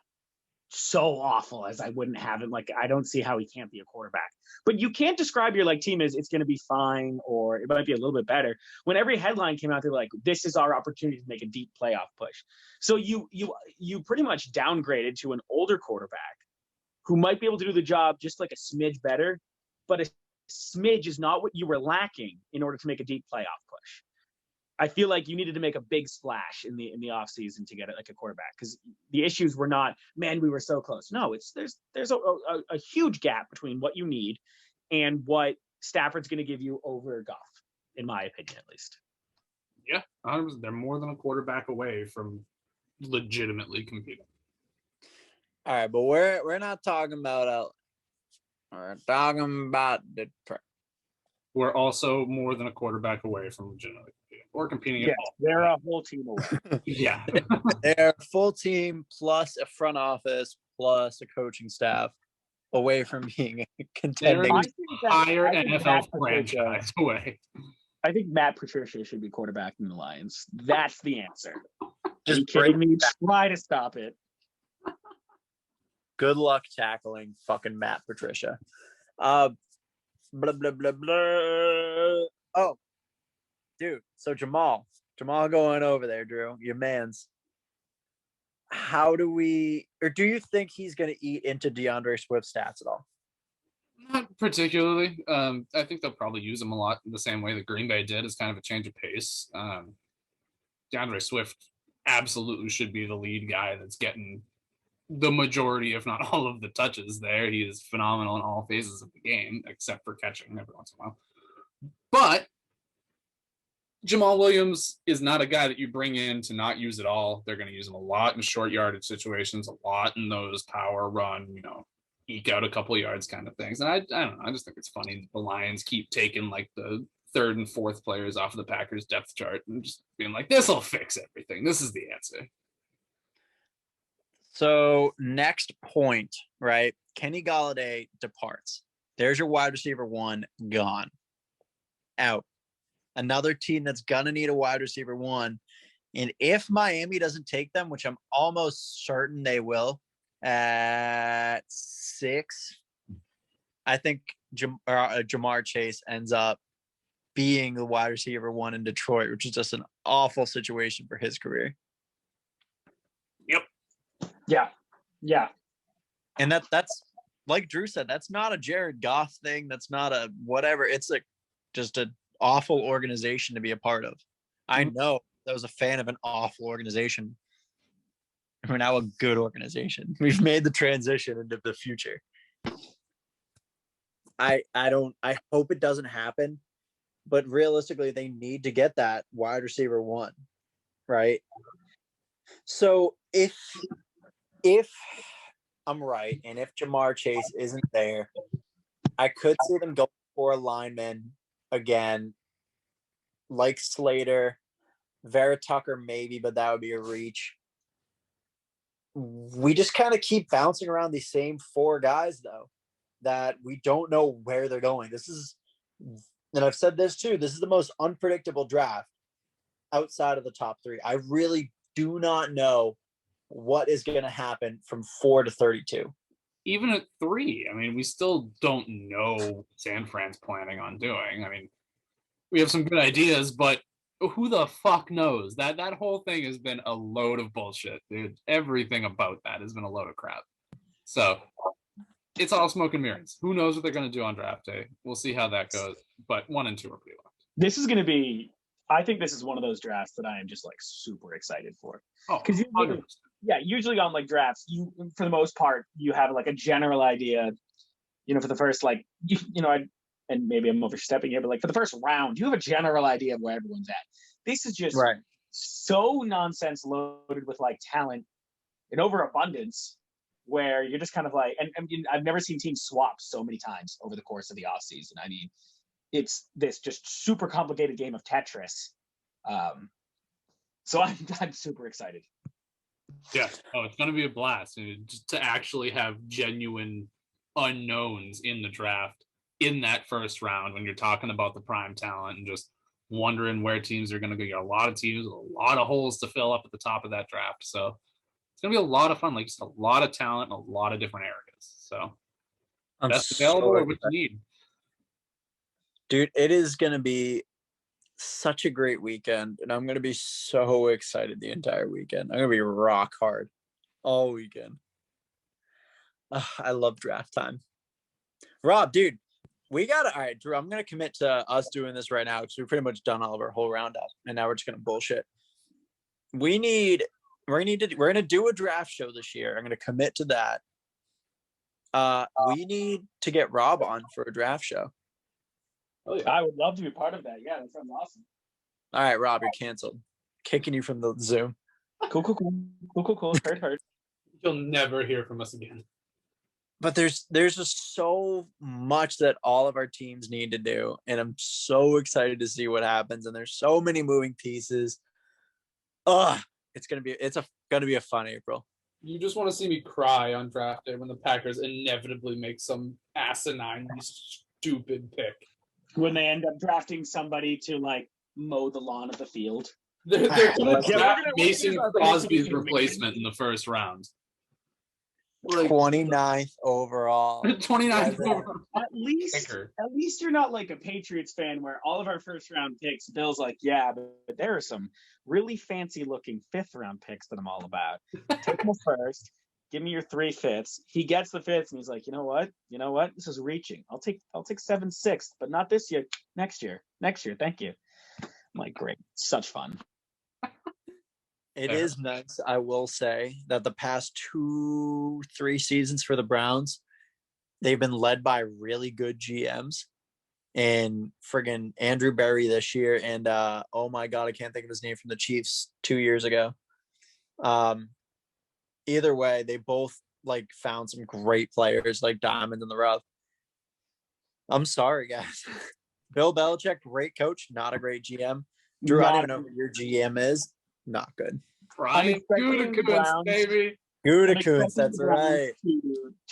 so awful as I wouldn't have him. Like, I don't see how he can't be a quarterback. But you can't describe your team as it's going to be fine or it might be a little bit better. When every headline came out, they're like, this is our opportunity to make a deep playoff push. So you pretty much downgraded to an older quarterback who might be able to do the job just like a smidge better, but a smidge is not what you were lacking in order to make a deep playoff push. I feel like you needed to make a big splash in the offseason to get it like a quarterback, because the issues were not, man, we were so close. No, there's a huge gap between what you need and what Stafford's going to give you over Goff, in my opinion, at least. Yeah, they're more than a quarterback away from legitimately competing. All right, but we're not talking about LA. We're talking about Detroit. We're also more than a quarterback away from legitimately competing or competing Yes, at all. they're a whole team away. Yeah. They're a full team plus a front office plus a coaching staff away from being a contending. They're entire NFL franchise away. I think Matt Patricia should be quarterbacking the Lions. That's the answer. Just Are you kidding me? Try to stop it. Good luck tackling fucking Matt Patricia. Blah blah blah blah. Oh, dude. So Jamal going over there, Drew, your man's. How do we, or do you think he's going to eat into DeAndre Swift's stats at all? Not particularly. I think they'll probably use him a lot the same way that Green Bay did, as kind of a change of pace. DeAndre Swift absolutely should be the lead guy that's getting the majority, if not all, of the touches there. He is phenomenal in all phases of the game, except for catching every once in a while. But Jamal Williams is not a guy that you bring in to not use at all. They're going to use him a lot in short yardage situations, a lot in those power run, eke out a couple of yards kind of things. And I don't know. I just think it's funny the Lions keep taking like the third and fourth players off of the Packers depth chart and just being like, this will fix everything. This is the answer. So next point, right? Kenny Golladay departs. There's your wide receiver one gone. Out. Another team that's going to need a wide receiver one. And if Miami doesn't take them, which I'm almost certain they will, at 6, I think Jamar Chase ends up being the wide receiver one in Detroit, which is just an awful situation for his career. Yep. Yeah. And that's like Drew said, that's not a Jared Goff thing. That's not a whatever. It's like just an awful organization to be a part of. I know I was a fan of an awful organization. We're now a good organization. We've made the transition into the future. I hope it doesn't happen, but realistically they need to get that wide receiver one, right? So if I'm right, and if Jamar Chase isn't there, I could see them go for a lineman again, like Slater, Vera Tucker maybe, but that would be a reach. We just kind of keep bouncing around these same 4 guys, though, that we don't know where they're going. This is, and I've said this too, this is the most unpredictable draft outside of the top 3. I really do not know what is going to happen from 4 to 32. Even at 3, I mean, we still don't know what San Fran's planning on doing. I mean, we have some good ideas, but who the fuck knows? That whole thing has been a load of bullshit, dude. Everything about that has been a load of crap. So it's all smoke and mirrors. Who knows what they're going to do on draft day? We'll see how that goes. But 1 and 2 are pretty locked. This is going to be, I think this is one of those drafts that I am just like super excited for. Oh, because usually on like drafts, you, for the most part, you have like a general idea, for the first, like, and maybe I'm overstepping here, but like for the first round, you have a general idea of where everyone's at. This is just so nonsense loaded with like talent and overabundance, where you're just kind of like, and I've never seen teams swap so many times over the course of the offseason. I mean, it's this just super complicated game of Tetris. So I'm super excited. Yeah. Oh, it's going to be a blast. Just to actually have genuine unknowns in the draft in that first round when you're talking about the prime talent and just wondering where teams are going to go. You got a lot of teams with a lot of holes to fill up at the top of that draft. So it's going to be a lot of fun, like just a lot of talent in a lot of different areas. So best available or what you need. Dude, it is going to be such a great weekend, and I'm going to be so excited the entire weekend. I'm going to be rock hard all weekend. I love draft time. Rob, dude, all right, Drew, I'm going to commit to us doing this right now because we've pretty much done all of our whole roundup, and now we're just going to bullshit. We're going to do a draft show this year. I'm going to commit to that. We need to get Rob on for a draft show. Oh, yeah. I would love to be part of that. Yeah, that sounds awesome. All right, Rob, you're canceled. Kicking you from the Zoom. Cool. Heard. You'll never hear from us again. But there's just so much that all of our teams need to do, and I'm so excited to see what happens. And there's so many moving pieces. It's gonna be a fun April. You just want to see me cry on draft day when the Packers inevitably make some asinine, stupid pick. When they end up drafting somebody to like mow the lawn of the field. They're going to Yeah, draft we're Mason gonna- Crosby's replacement in the first round. 29th overall. 29th overall. At least you're not like a Patriots fan where all of our first round picks, Bill's like, yeah, but there are some really fancy looking 5th round picks that I'm all about. Take them first. Give me your 3 5ths. He gets the 5ths and he's like, you know what? This is reaching. I'll take 7 6th, but not this year. Next year. Thank you. I'm like, great. Such fun. It is nice, I will say, that the past 2-3 seasons for the Browns, they've been led by really good GMs. And friggin' Andrew Berry this year, and oh my God, I can't think of his name, from the Chiefs 2 years ago. Either way, they both like found some great players, like diamonds in the rough. I'm sorry, guys. Bill Belichick, great coach, not a great GM. Drew, I don't even know who your GM is. Not good. Brian Gutekunst, baby. Gutekunst, that's right.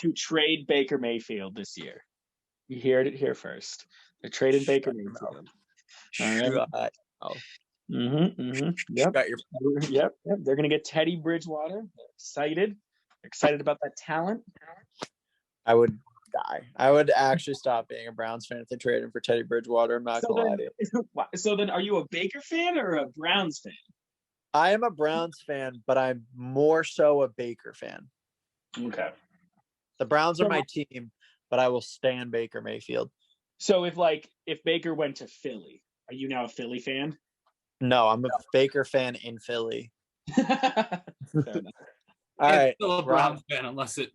To trade Baker Mayfield this year. You heard it here first. They're trading Baker Mayfield. Right. Yep. Yep. They're gonna get Teddy Bridgewater. They're excited about that talent. I would die. I would actually stop being a Browns fan if they traded him for Teddy Bridgewater. I'm not gonna lie to you. So then, are you a Baker fan or a Browns fan? I am a Browns fan, but I'm more so a Baker fan. Okay. The Browns are my team, but I will stand Baker Mayfield. So if Baker went to Philly, are you now a Philly fan? No, I'm a Baker fan in Philly. Fair enough. All right, still a Browns fan unless it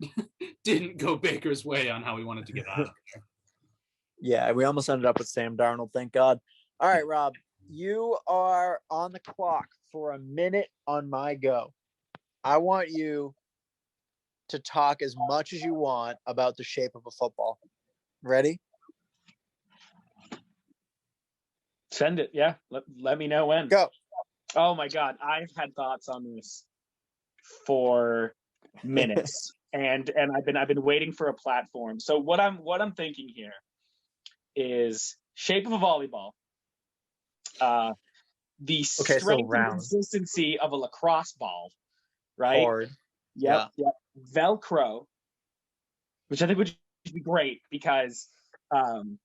didn't go Baker's way on how he wanted to get out of there. Yeah, we almost ended up with Sam Darnold, thank God. All right, Rob, you are on the clock for a minute on my go. I want you to talk as much as you want about the shape of a football. Ready? Send it. Yeah. Let me know when. Go. Oh my God. I've had thoughts on this for minutes. and I've been waiting for a platform. So what I'm thinking here is shape of a volleyball. The strength and consistency of a lacrosse ball, right? Hard. Yep. Velcro, which I think would be great because I'm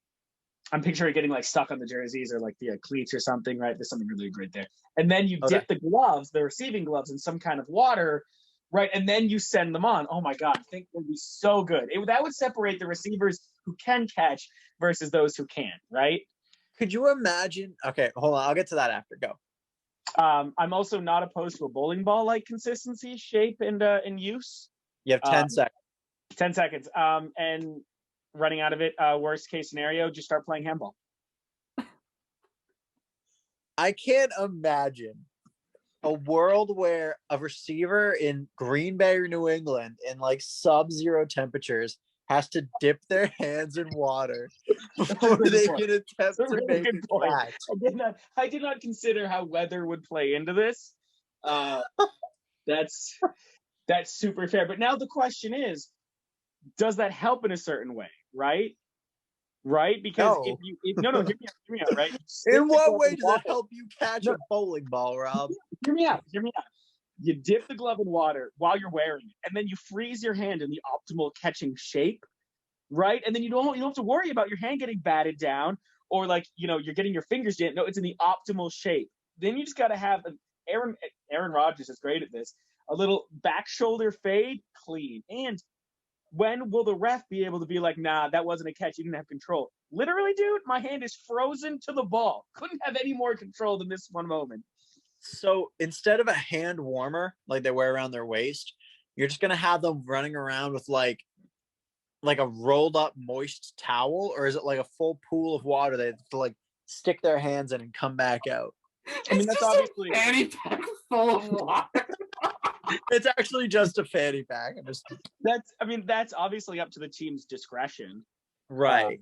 picturing getting like stuck on the jerseys or like the cleats or something, right? There's something really great there. And then you dip the gloves, the receiving gloves, in some kind of water, right? And then you send them on. Oh my God, I think it would be so good. That would separate the receivers who can catch versus those who can't, right? Could you imagine? Okay, hold on. I'll get to that after. Go. I'm also not opposed to a bowling ball-like consistency, shape, and use. You have 10 seconds. 10 seconds. And running out of it, worst case scenario, just start playing handball. I can't imagine a world where a receiver in Green Bay or New England in like sub-zero temperatures has to dip their hands in water before they can attempt to make a catch. I did not consider how weather would play into this. That's super fair. But now the question is, does that help in a certain way, right? Right? Because No. hear me out, right? In what way does that help you catch a bowling ball, Rob? Hear me out. You dip the glove in water while you're wearing it, and then you freeze your hand in the optimal catching shape, right? And then you don't have to worry about your hand getting batted down or you're getting your fingers jammed. No, it's in the optimal shape. Then you just got to have Aaron Rodgers is great at this. A little back shoulder fade, clean. And when will the ref be able to be like, nah, that wasn't a catch. You didn't have control. Literally, dude, my hand is frozen to the ball. Couldn't have any more control than this one moment. So instead of a hand warmer like they wear around their waist, you're just going to have them running around with like a rolled up moist towel, or is it like a full pool of water they have to like stick their hands in and come back out? I mean, that's obviously a fanny pack full of water. It's actually just a fanny pack. That's obviously up to the team's discretion. Right.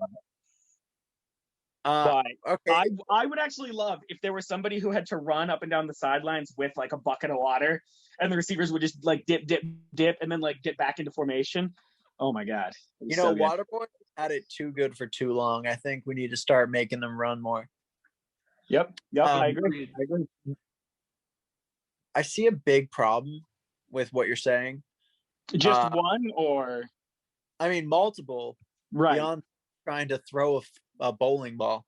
But Okay. I would actually love if there was somebody who had to run up and down the sidelines with like a bucket of water, and the receivers would just like dip, and then like get back into formation. Oh my God. Waterboy had it too good for too long. I think we need to start making them run more. Yep. I agree. I see a big problem with what you're saying. Just one or? I mean, multiple. Right. Beyond trying to throw a bowling ball.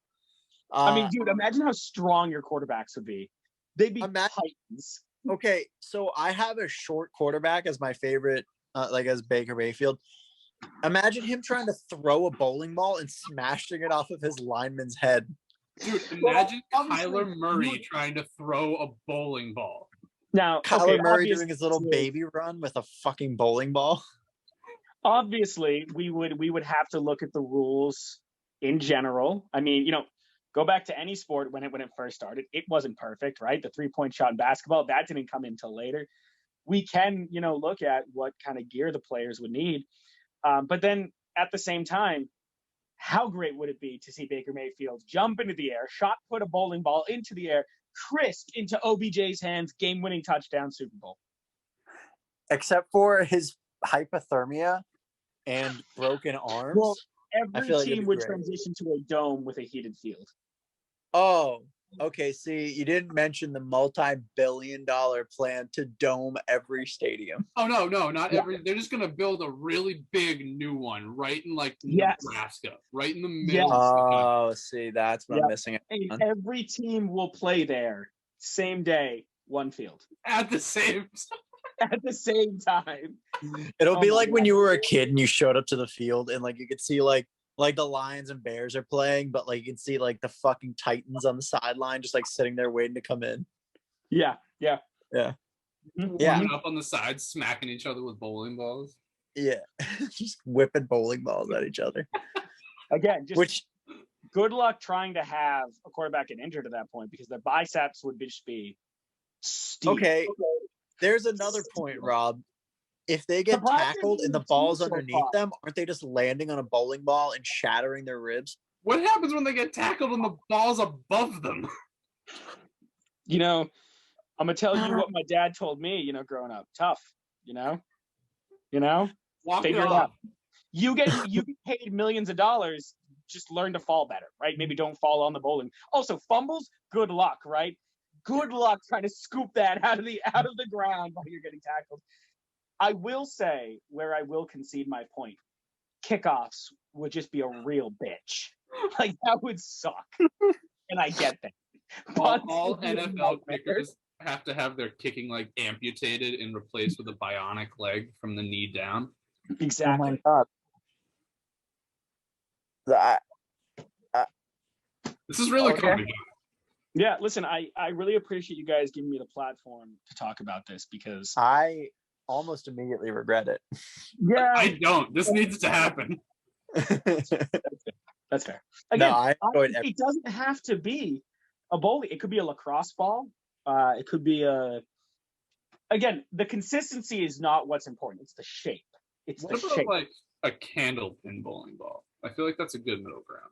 I mean, dude, imagine how strong your quarterbacks would be. They'd be titans. Okay, so I have a short quarterback as my favorite, as Baker Mayfield. Imagine him trying to throw a bowling ball and smashing it off of his lineman's head. Dude, imagine Kyler Murray trying to throw a bowling ball. Now, Kyler Murray doing his little baby run with a fucking bowling ball. Obviously, we would have to look at the rules in general. I mean, go back to any sport when it first started. It wasn't perfect, right? The 3-point shot in basketball, that didn't come in till later. We can, look at what kind of gear the players would need. But then at the same time, how great would it be to see Baker Mayfield jump into the air, put a bowling ball into the air, crisp into OBJ's hands, game-winning touchdown, Super Bowl. Except for his hypothermia and broken arms. Well, every team would transition to a dome with a heated field. Oh, okay. See, you didn't mention the multi-billion-dollar plan to dome every stadium. Oh, no, not every. They're just going to build a really big new one right in Nebraska, right in the middle. Oh, see, that's what I'm missing. And every team will play there, same day, one field. At the same time. It'll be like when you were a kid and you showed up to the field and you could see like the Lions and Bears are playing, but you can see the fucking Titans on the sideline just sitting there waiting to come in. Yeah. Warming up on the side, smacking each other with bowling balls. Yeah. Just whipping bowling balls at each other. Again, good luck trying to have a quarterback get injured at that point because their biceps would just be steep. Okay. There's another point, Rob. If they get tackled and the ball's underneath them, aren't they just landing on a bowling ball and shattering their ribs? What happens when they get tackled and the ball's above them? I'm gonna tell you what my dad told me. Growing up, tough. Figure it out. You get paid millions of dollars. Just learn to fall better, right? Maybe don't fall on the bowling. Also, fumbles. Good luck, right? Good luck trying to scoop that out of the ground while you're getting tackled. I will say, where I will concede my point, kickoffs would just be a real bitch. That would suck. And I get that. All NFL kickers have to have their kicking amputated and replaced with a bionic leg from the knee down. Exactly. Oh my God. This is really coming. Yeah, listen, I really appreciate you guys giving me the platform to talk about this because I almost immediately regret it. Yeah. I don't. This needs to happen. That's fair. Again, it doesn't have to be a bowling. It could be a lacrosse ball. It could be again, the consistency is not what's important. It's the shape. What about a candle pin bowling ball? I feel like that's a good middle ground.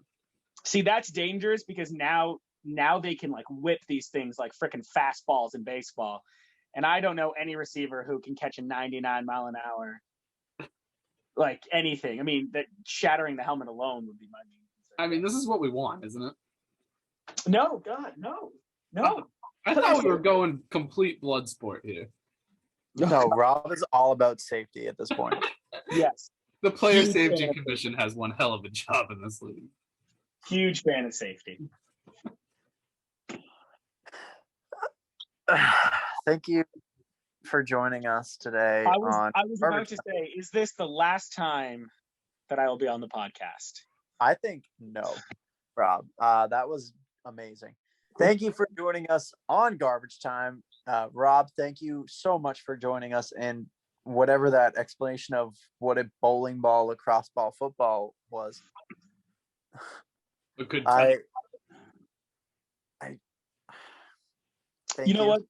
See, that's dangerous because now they can whip these things like freaking fastballs in baseball. And I don't know any receiver who can catch a 99-mile-an-hour, anything. I mean, that shattering the helmet alone would be my main concern. I mean, this is what we want, isn't it? No, God, no. I thought we were going complete blood sport here. No, Rob is all about safety at this point. Yes. The Player Safety Commission has one hell of a job in this league. Huge fan of safety. Thank you for joining us today. I was about to say, is this the last time that I will be on the podcast? I think no, Rob. That was amazing. Thank you for joining us on Garbage Time. Rob, thank you so much for joining us and whatever that explanation of what a bowling ball, lacrosse ball, football was. A good time. You know what?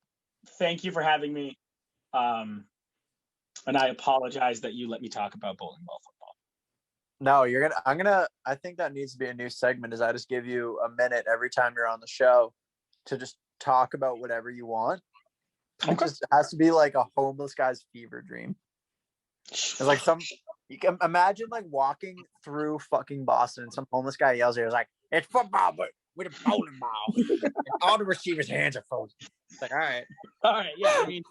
Thank you for having me. And I apologize that you let me talk about bowling ball football. No, I think that needs to be a new segment is I just give you a minute every time you're on the show to just talk about whatever you want. It just has to be like a homeless guy's fever dream. It's like you can imagine like walking through fucking Boston and some homeless guy yells at you, like, it's football, but with a bowling ball. And all the receivers' hands are frozen. It's like, all right. Yeah. I mean,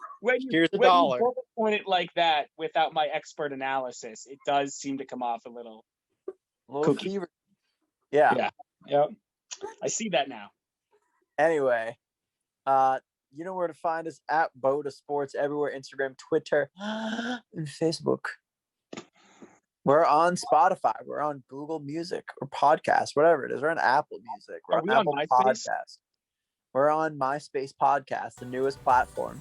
Here's a when dollar. you bullet point it like that without my expert analysis, it does seem to come off a little cookie. Fever. Yeah. Yep. I see that now. Anyway, you know where to find us at BOTA Sports everywhere, Instagram, Twitter, and Facebook. We're on Spotify. We're on Google Music or podcast, whatever it is. We're on Apple Music. We're on Apple Podcast. We're on MySpace Podcast, the newest platform.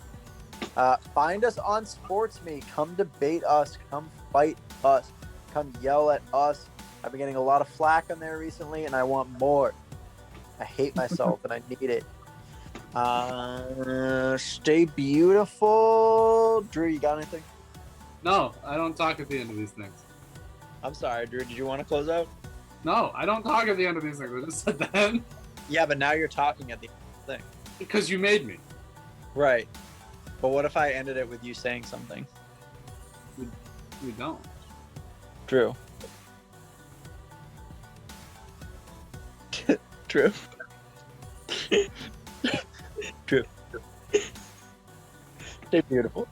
Find us on SportsMe. Come debate us. Come fight us. Come yell at us. I've been getting a lot of flack on there recently, and I want more. I hate myself, and I need it. Stay beautiful. Drew, you got anything? No, I don't talk at the end of these things. I'm sorry, Drew. Did you want to close out? No, I don't talk at the end of these things. I just said that. Yeah, but now you're talking at the end of the thing. Because you made me. Right. But what if I ended it with you saying something? We don't. Drew. Drew. Drew. Stay beautiful.